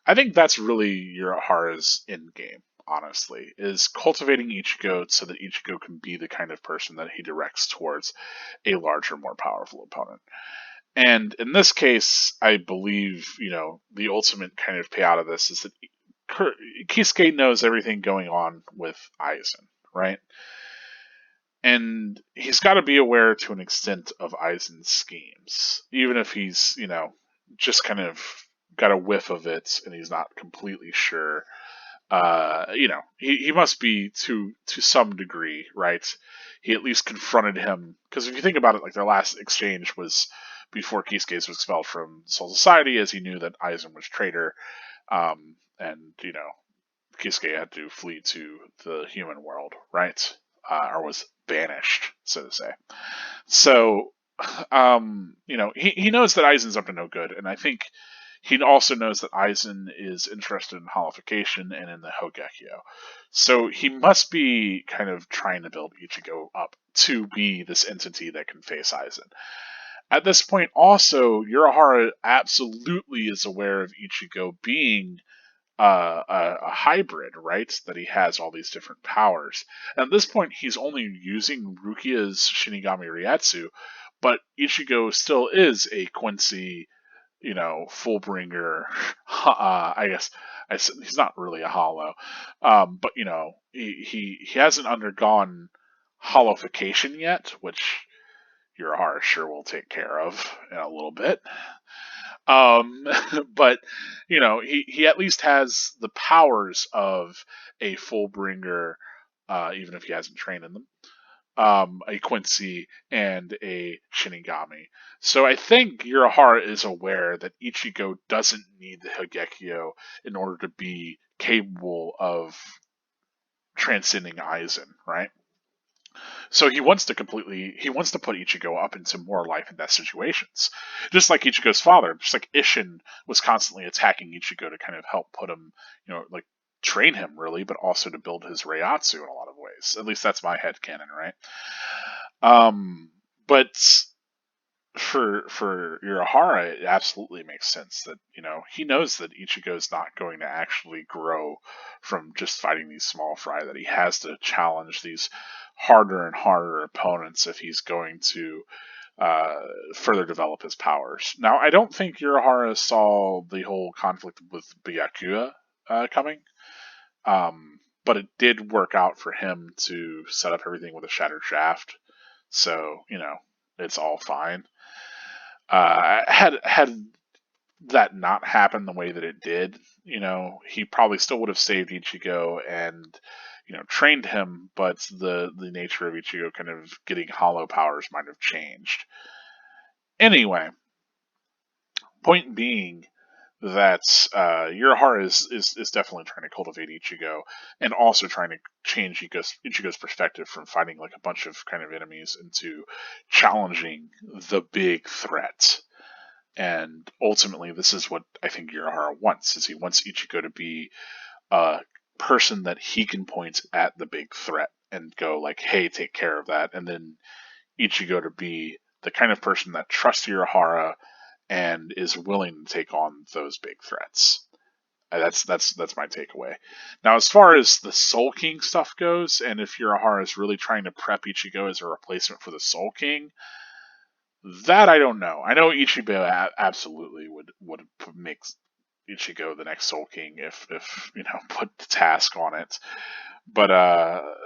A: I think that's really Urahara's end game, honestly, is cultivating Ichigo so that Ichigo can be the kind of person that he directs towards a larger, more powerful opponent. And in this case, I believe, the ultimate kind of payout of this is that Kisuke knows everything going on with Aizen, right? And he's got to be aware to an extent of Aizen's schemes, even if he's, just kind of got a whiff of it and he's not completely sure. He must be to some degree, right? He at least confronted him, because if you think about it, like their last exchange was before Kisuke was expelled from Soul Society, as he knew that Aizen was traitor, and Kisuke had to flee to the human world, right? Or was banished, so to say. So, he knows that Aizen's up to no good, and I think he also knows that Aizen is interested in holification and in the Hogekyo. So he must be kind of trying to build Ichigo up to be this entity that can face Aizen. At this point, also, Urahara absolutely is aware of Ichigo being a hybrid, right? That he has all these different powers. And at this point, he's only using Rukia's Shinigami Ryatsu, but Ichigo still is a Quincy, Fullbringer. I guess he's not really a hollow, but he hasn't undergone hollowification yet, which Urahara sure will take care of in a little bit. Um, but he at least has the powers of a Fullbringer, even if he hasn't trained in them. A Quincy and a Shinigami. So I think Urahara is aware that Ichigo doesn't need the Higekyo in order to be capable of transcending Aizen, right? So he wants to put Ichigo up into more life and death situations. Just like Ichigo's father, just like Ishin was constantly attacking Ichigo to kind of help put him, like train him really, but also to build his Reiatsu in a lot of ways. At least that's my headcanon, right? But for Urahara, it absolutely makes sense that he knows that Ichigo is not going to actually grow from just fighting these small fry. That he has to challenge these harder and harder opponents if he's going to further develop his powers. Now, I don't think Urahara saw the whole conflict with Byakuya coming, but it did work out for him to set up everything with a shattered shaft. So it's all fine. Had that not happened the way that it did, he probably still would have saved Ichigo and trained him, but the nature of Ichigo kind of getting hollow powers might have changed. Anyway, point being that Urahara is definitely trying to cultivate Ichigo and also trying to change Ichigo's perspective from fighting like a bunch of kind of enemies into challenging the big threat. And ultimately, this is what I think Urahara wants: is he wants Ichigo to be a person that he can point at the big threat and go like, "Hey, take care of that," and then Ichigo to be the kind of person that trusts Urahara and is willing to take on those big threats. That's my takeaway. Now, as far as the Soul King stuff goes, and if Urahara is really trying to prep Ichigo as a replacement for the Soul King, that I don't know. I know Ichigo absolutely would make Ichigo the next Soul King if put the task on it, but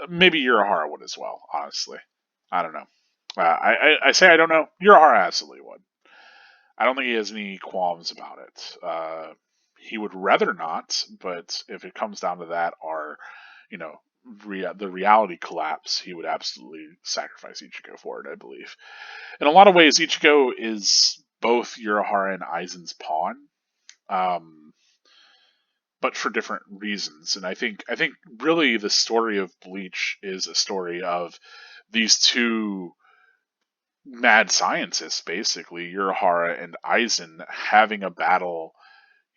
A: maybe Urahara would as well. Honestly, I don't know. I say I don't know. Urahara absolutely would. I don't think he has any qualms about it. He would rather not, but if it comes down to that, or the reality collapse, he would absolutely sacrifice Ichigo for it, I believe. In a lot of ways, Ichigo is both Urahara and Aizen's pawn, but for different reasons. And I think really the story of Bleach is a story of these two mad scientists, basically Urahara and Aizen, having a battle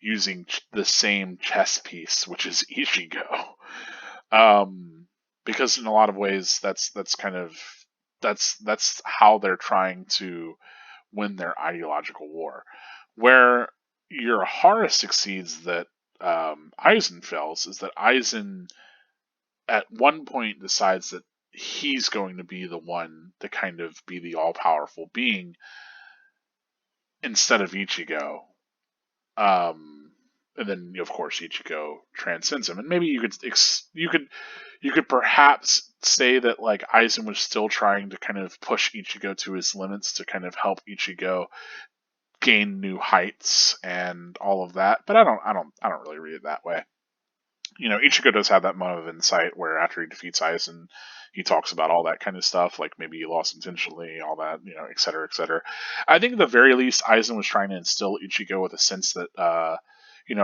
A: using the same chess piece, which is Ichigo. Because in a lot of ways, that's how they're trying to win their ideological war. Where Urahara succeeds that Aizen fails is that Aizen at one point decides that he's going to be the one to kind of be the all-powerful being instead of Ichigo. And then of course Ichigo transcends him, and maybe you could perhaps say that like Aizen was still trying to kind of push Ichigo to his limits to kind of help Ichigo gain new heights and all of that. But I don't really read it that way. Ichigo does have that moment of insight where after he defeats Aizen, he talks about all that kind of stuff, like maybe he lost intentionally, all that, et cetera, et cetera. I think at the very least, Aizen was trying to instill Ichigo with a sense that,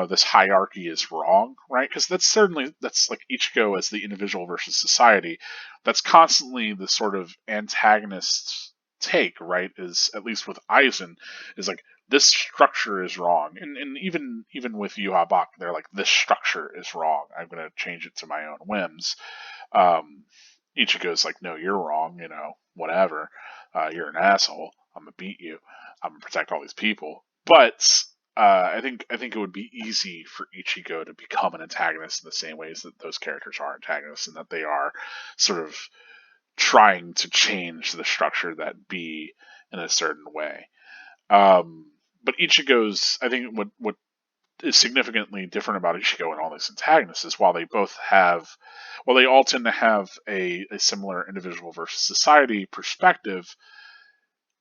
A: this hierarchy is wrong, right? Because that's like Ichigo as the individual versus society. That's constantly the sort of antagonist take, right? Is at least with Aizen, is like, this structure is wrong. And even with Yuha Bak, they're like, this structure is wrong. I'm going to change it to my own whims. Ichigo's like, no, you're wrong, whatever. You're an asshole. I'm going to beat you. I'm going to protect all these people. But I think it would be easy for Ichigo to become an antagonist in the same ways that those characters are antagonists, and that they are sort of trying to change the structure that be in a certain way. But Ichigo's, I think what is significantly different about Ichigo and all these antagonists is while they all tend to have a similar individual versus society perspective,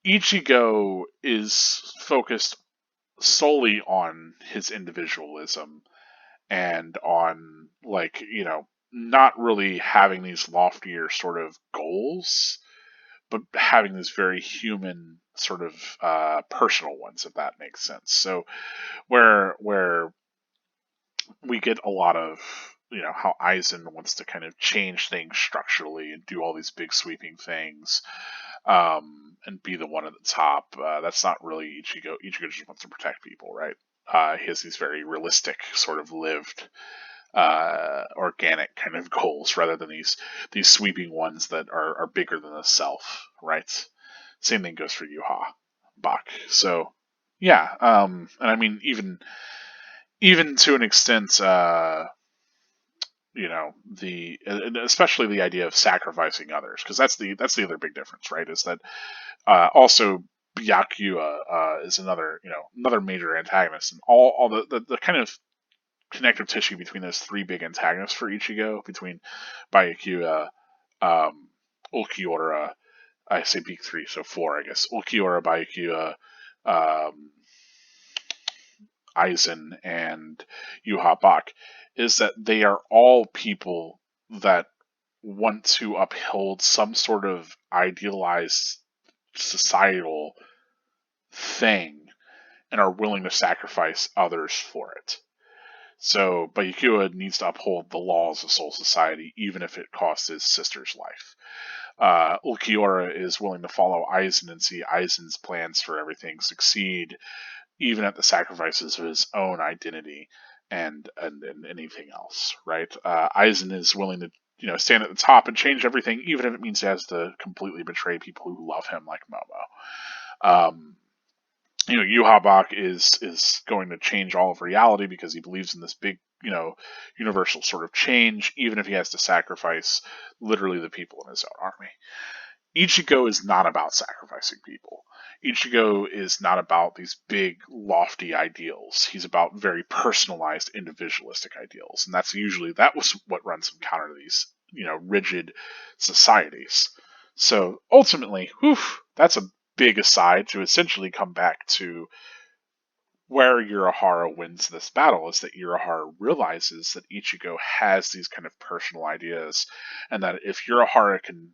A: Ichigo is focused solely on his individualism and on, like, not really having these loftier sort of goals, but having these very human sort of personal ones, if that makes sense. So where we get a lot of how Aizen wants to kind of change things structurally and do all these big sweeping things, and be the one at the top. That's not really Ichigo. Ichigo just wants to protect people, right? He has these very realistic, sort of lived, organic kind of goals rather than these sweeping ones that are bigger than the self, right? Same thing goes for Yuha Bach. So yeah, and I mean even to an extent, the especially the idea of sacrificing others, because that's the other big difference, right? Is that also Byakuya is another major antagonist, and all the kind of connective tissue between those three big antagonists for Ichigo, between Byakuya, Ulquiorra, I say big three, so four, I guess. Ulquiorra, Byakuya, um, Aizen, and Yuha Bach, is that they are all people that want to uphold some sort of idealized societal thing and are willing to sacrifice others for it. So Byakuya needs to uphold the laws of Soul Society, even if it costs his sister's life. Ulquiorra is willing to follow Aizen and see Aizen's plans for everything succeed, even at the sacrifices of his own identity and anything else, right? Aizen is willing to stand at the top and change everything, even if it means he has to completely betray people who love him, like Momo. Yuha Bach is going to change all of reality because he believes in this big, universal sort of change, even if he has to sacrifice literally the people in his own army. Ichigo is not about sacrificing people. Ichigo is not about these big, lofty ideals. He's about very personalized, individualistic ideals, and that was what runs him counter to these, rigid societies. So ultimately, that's a big aside to essentially come back to where Urahara wins this battle, is that Urahara realizes that Ichigo has these kind of personal ideas, and that if Urahara can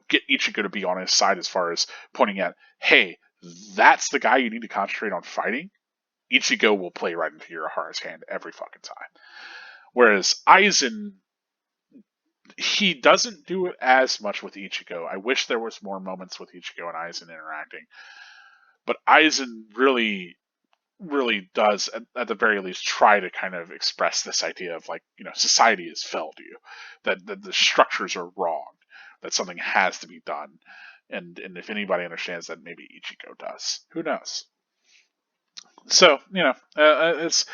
A: get Ichigo to be on his side as far as pointing at, hey, that's the guy you need to concentrate on fighting, Ichigo will play right into Urahara's hand every fucking time. Whereas Aizen, he doesn't do it as much with Ichigo. I wish there was more moments with Ichigo and Aizen interacting. But Aizen really, really does, at the very least, try to kind of express this idea of, like, society has failed you, that the structures are wrong, that something has to be done, and if anybody understands that, maybe Ichigo does. Who knows? So it's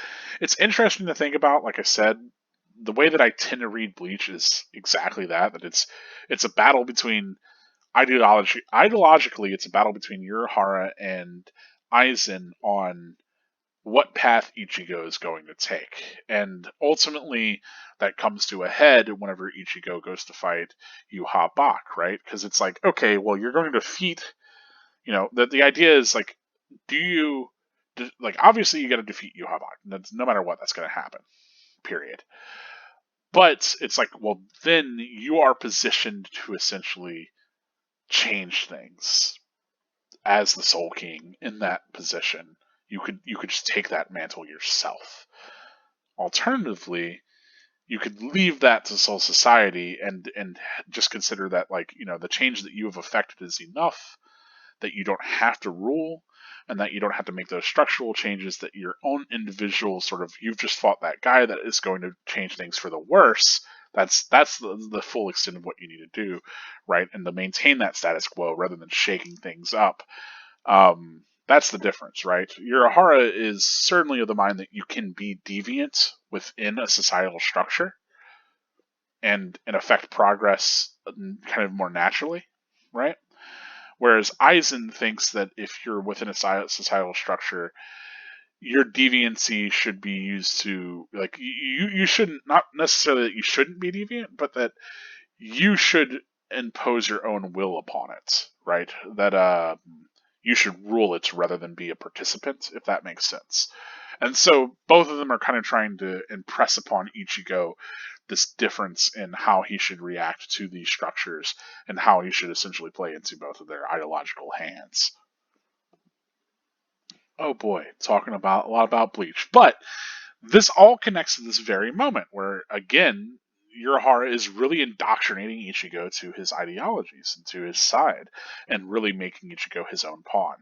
A: interesting to think about. Like I said, the way that I tend to read Bleach is exactly that. That it's a battle between ideologically, it's a battle between Urahara and Aizen on what path Ichigo is going to take. And ultimately, that comes to a head whenever Ichigo goes to fight Yuha Bach, right? Because it's like, okay, well, you're going to defeat, the idea is, like, obviously you got to defeat Yuha Bach. No matter what, that's going to happen, period. But it's like, well, then you are positioned to essentially change things as the Soul King in that position. You could just take that mantle yourself. Alternatively, you could leave that to Soul Society and just consider that, like, the change that you have effected is enough, that you don't have to rule, and that you don't have to make those structural changes, that your own individual sort of, you've just fought that guy that is going to change things for the worse. That's the full extent of what you need to do, right? And to maintain that status quo rather than shaking things up. That's the difference, right? Urahara is certainly of the mind that you can be deviant within a societal structure and affect progress kind of more naturally, right? Whereas Aizen thinks that if you're within a societal structure, your deviancy should be used to, like, you shouldn't, not necessarily that you shouldn't be deviant, but that you should impose your own will upon it, right? That you should rule it rather than be a participant, if that makes sense. And so both of them are kind of trying to impress upon Ichigo this difference in how he should react to these structures and how he should essentially play into both of their ideological hands. Oh boy, talking about a lot about Bleach. But this all connects to this very moment where, again, Urahara is really indoctrinating Ichigo to his ideologies and to his side, and really making Ichigo his own pawn.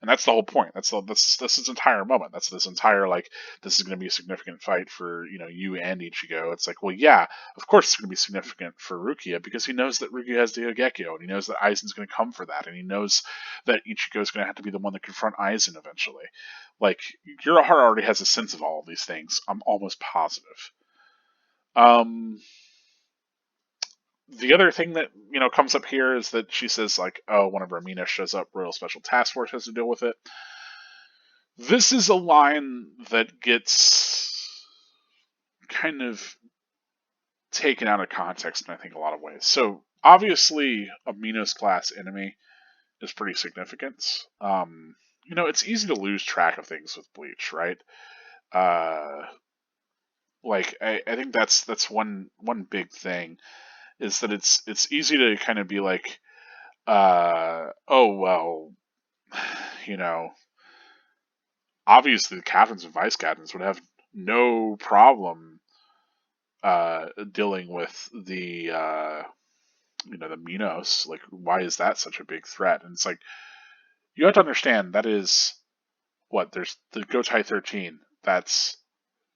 A: And that's the whole point. That's this entire moment. That's this entire, like, this is going to be a significant fight for you and Ichigo. It's like, well, yeah, of course it's going to be significant for Rukia because he knows that Rukia has the Ogekyo, and he knows that Aizen's going to come for that, and he knows that Ichigo is going to have to be the one to confront Aizen eventually. Like, Urahara already has a sense of all of these things. I'm almost positive. Um, the other thing that comes up here is that she says, like, oh, whenever Amina shows up, Royal Special Task Force has to deal with it. This is a line that gets kind of taken out of context in, I think, a lot of ways. So obviously a Minos class enemy is pretty significant. It's easy to lose track of things with Bleach, right? Like, I think that's one big thing, is that it's easy to kind of be like, oh well, you know, obviously the captains and vice captains would have no problem dealing with the the Minos. Like, why is that such a big threat? And it's like, you have to understand that is what, there's the Gotai 13.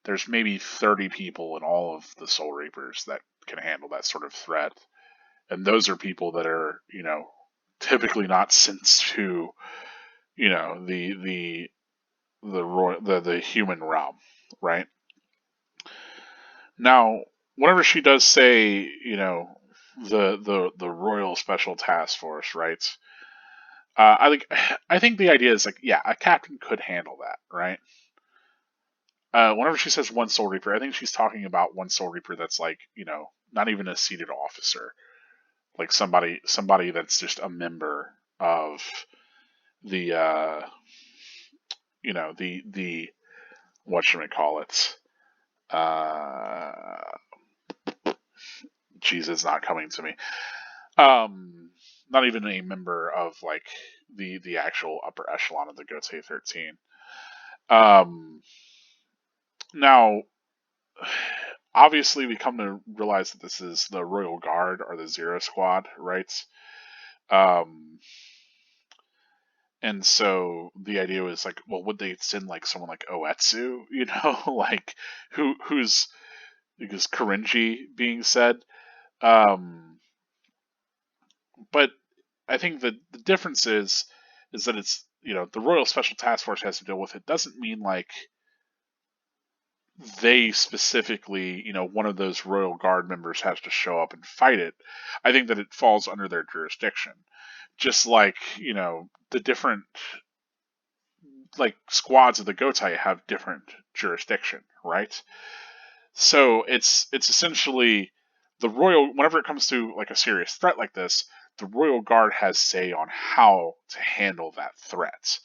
A: There's maybe 30 people in all of the Soul Reapers that can handle that sort of threat, and those are people that are typically not sent to the human realm, right? Now, whenever she does say the Royal Special Task Force, right? I think the idea is, like, yeah, a captain could handle that, right? Whenever she says one Soul Reaper, I think she's talking about one Soul Reaper that's, like, not even a seated officer, like somebody that's just a member of the the whatchamacallit. Uh Jesus, not coming to me. Not even a member of, like, the actual upper echelon of the Gotei 13. Now, obviously, we come to realize that this is the Royal Guard, or the Zero Squad, right? Um, and so the idea was, like, well, would they send, like, someone like Oetsu, like, who's, because Korinji being said. But I think that the difference is that it's, the Royal Special Task Force has to deal with it. Doesn't mean, like, they specifically, one of those Royal Guard members has to show up and fight it. I think that it falls under their jurisdiction. Just like, the different, like, squads of the Gotai have different jurisdiction, right? So it's essentially the Royal, whenever it comes to, like, a serious threat like this, the Royal Guard has say on how to handle that threat.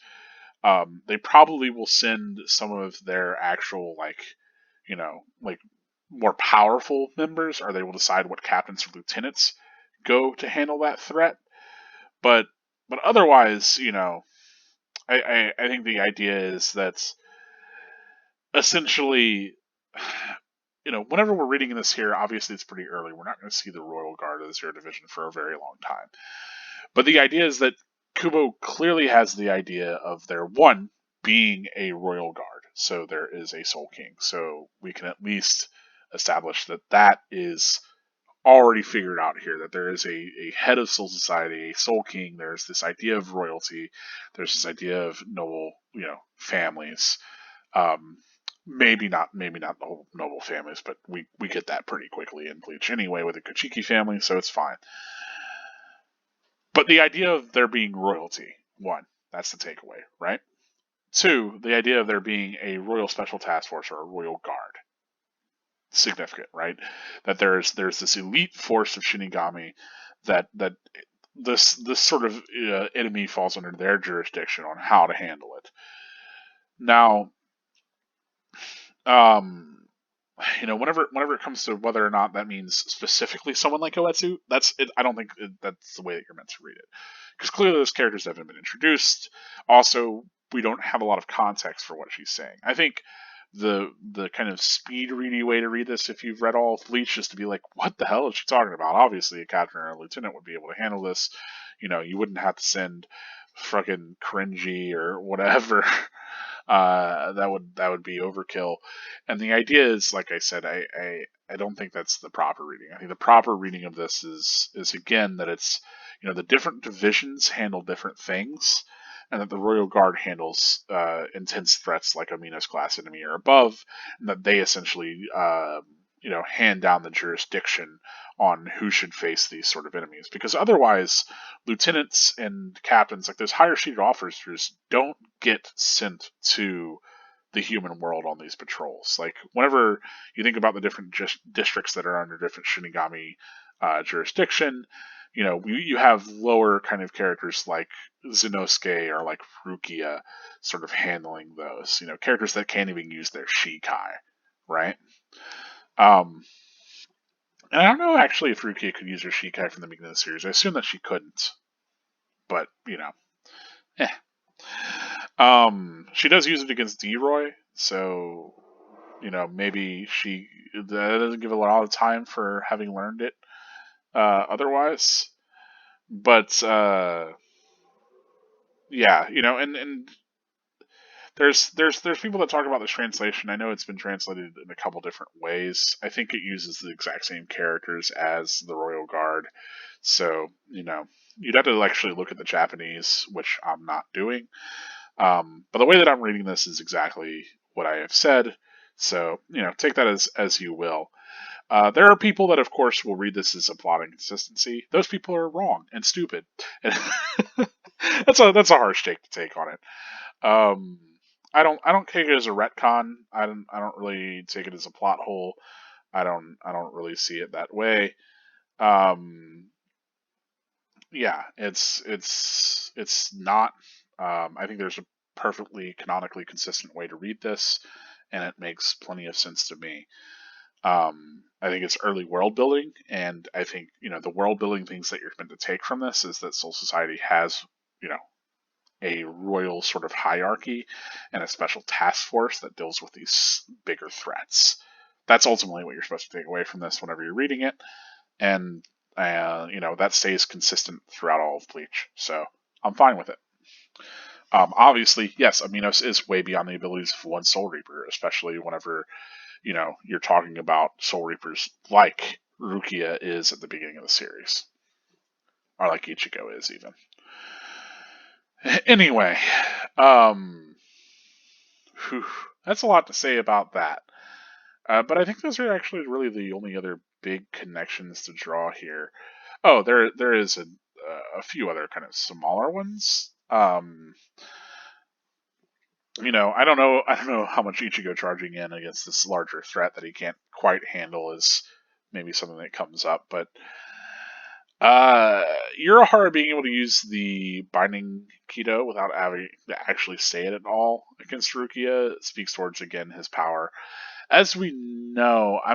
A: They probably will send some of their actual, like, like, more powerful members, or they will decide what captains or lieutenants go to handle that threat. But otherwise, I think the idea is that essentially, whenever we're reading this here, obviously it's pretty early. We're not going to see the Royal Guard of the Zero Division for a very long time. But the idea is that Kubo clearly has the idea of their one being a Royal Guard. So there is a Soul King. So we can at least establish that that is already figured out here, that there is a head of Soul Society, a Soul King. There's this idea of royalty. There's this idea of noble, families. Maybe not the whole noble families, but we get that pretty quickly in Bleach anyway with the Kochiki family, so it's fine. But the idea of there being royalty, one, that's the takeaway, right? Two, the idea of there being a Royal Special Task Force or a Royal Guard. Significant, right? That there's this elite force of Shinigami that this sort of enemy falls under their jurisdiction on how to handle it. Now, whenever it comes to whether or not that means specifically someone like Oetsu, that's it. I don't think that's the way that you're meant to read it, because clearly those characters haven't been introduced. Also, we don't have a lot of context for what she's saying. I think the kind of speed ready way to read this, if you've read all of Bleach, is to be like, what the hell is she talking about? Obviously, a captain or a lieutenant would be able to handle this. You wouldn't have to send fucking cringy or whatever. That would be overkill. And the idea is, like I said, I don't think that's the proper reading. I think the proper reading of this is again that it's the different divisions handle different things, and that the Royal Guard handles intense threats like a Menos class enemy or above, and that they essentially hand down the jurisdiction on who should face these sort of enemies. Because otherwise, lieutenants and captains, like those higher seated officers, don't get sent to the human world on these patrols. Like, whenever you think about the different districts that are under different Shinigami jurisdiction, you have lower kind of characters like Zenosuke or like Rukia sort of handling those. Characters that can't even use their Shikai, right? And I don't know actually if Rukia could use her Shikai from the beginning of the series. I assume that she couldn't, but eh. She does use it against D-Roy, so maybe that doesn't give a lot of time for having learned it otherwise. But yeah, and there's people that talk about this translation. I know it's been translated in a couple different ways. I think it uses the exact same characters as the Royal Guard, so you'd have to actually look at the Japanese, which I'm not doing. But the way that I'm reading this is exactly what I have said. So take that as you will. There are people that, of course, will read this as a plot inconsistency. Those people are wrong and stupid. And that's a harsh take to take on it. I don't take it as a retcon. I don't really take it as a plot hole. I don't really see it that way. Yeah, it's not. I think there's a perfectly canonically consistent way to read this, and it makes plenty of sense to me. I think it's early world building, and I think the world building things that you're meant to take from this is that Soul Society has a royal sort of hierarchy and a special task force that deals with these bigger threats. That's ultimately what you're supposed to take away from this whenever you're reading it, and that stays consistent throughout all of Bleach. So I'm fine with it. Obviously, yes, Aminos is way beyond the abilities of one Soul Reaper, especially whenever you're talking about Soul Reapers like Rukia is at the beginning of the series, or like Ichigo is even. Anyway, that's a lot to say about that. But I think those are actually really the only other big connections to draw here. Oh, there is a few other kind of smaller ones. I don't know how much Ichigo charging in against this larger threat that he can't quite handle is maybe something that comes up, but Urahara being able to use the binding Kido without having to actually say it at all against Rukia speaks towards again his power. As we know, I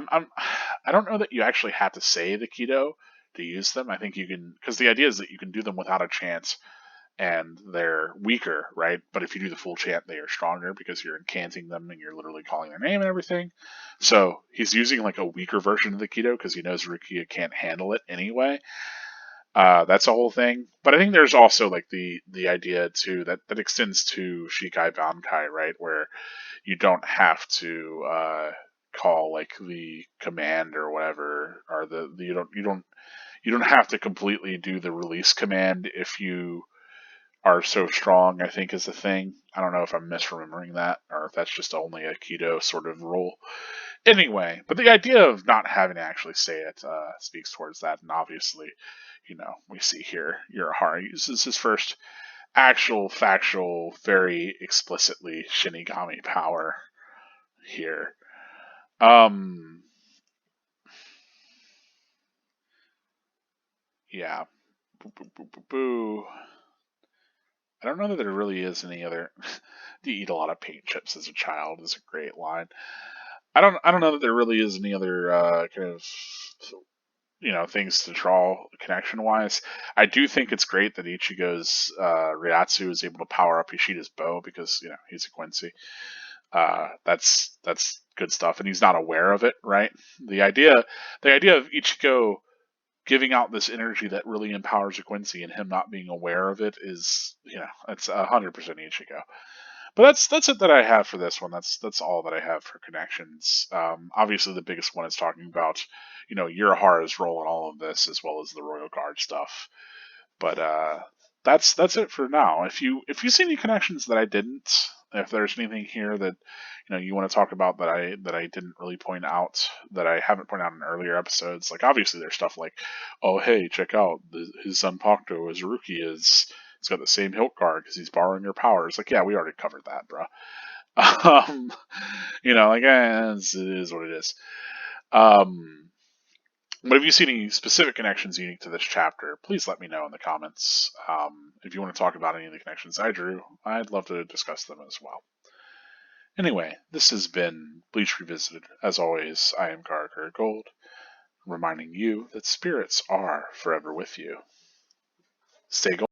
A: don't know that you actually have to say the Kido to use them. I think you can, because the idea is that you can do them without a chant, and they're weaker, right? But if you do the full chant, they are stronger because you're incanting them and you're literally calling their name and everything. So he's using like a weaker version of the Kido because he knows Rukia can't handle it anyway. That's the whole thing. But I think there's also like the idea too that extends to Shikai Bankai, right? Where you don't have to call like the command or whatever, or you don't have to completely do the release command if you are so strong, I think is the thing. I don't know if I'm misremembering that or if that's just only a Kido sort of rule. Anyway, but the idea of not having to actually say it speaks towards that, and obviously, we see here Urahara uses his first actual, factual, very explicitly Shinigami power here. Yeah. Boo, boo, boo, boo, boo. I don't know that there really is any other. Do you eat a lot of paint chips as a child? Is a great line. I don't know that there really is any other kind of things to draw connection wise. I do think it's great that Ichigo's Ryatsu is able to power up Ishida's bow because he's a Quincy. That's good stuff, and he's not aware of it, right? The idea of Ichigo giving out this energy that really empowers a Quincy and him not being aware of it is, it's 100% Ichigo. But that's it that I have for this one. That's all that I have for connections. Obviously, the biggest one is talking about, Urahara's role in all of this, as well as the Royal Guard stuff. But that's it for now. If you see any connections that I didn't, if there's anything here that you want to talk about that I didn't really point out, that I haven't pointed out in earlier episodes, like obviously there's stuff like, oh hey, check out his son Pakto as Ruki is. It's got the same hilt guard because he's borrowing your powers. Like, yeah, we already covered that, bro. It is what it is. But if you see any specific connections unique to this chapter, please let me know in the comments. If you want to talk about any of the connections I drew, I'd love to discuss them as well. Anyway, this has been Bleach Revisited. As always, I am Garker Gold, reminding you that spirits are forever with you. Stay gold.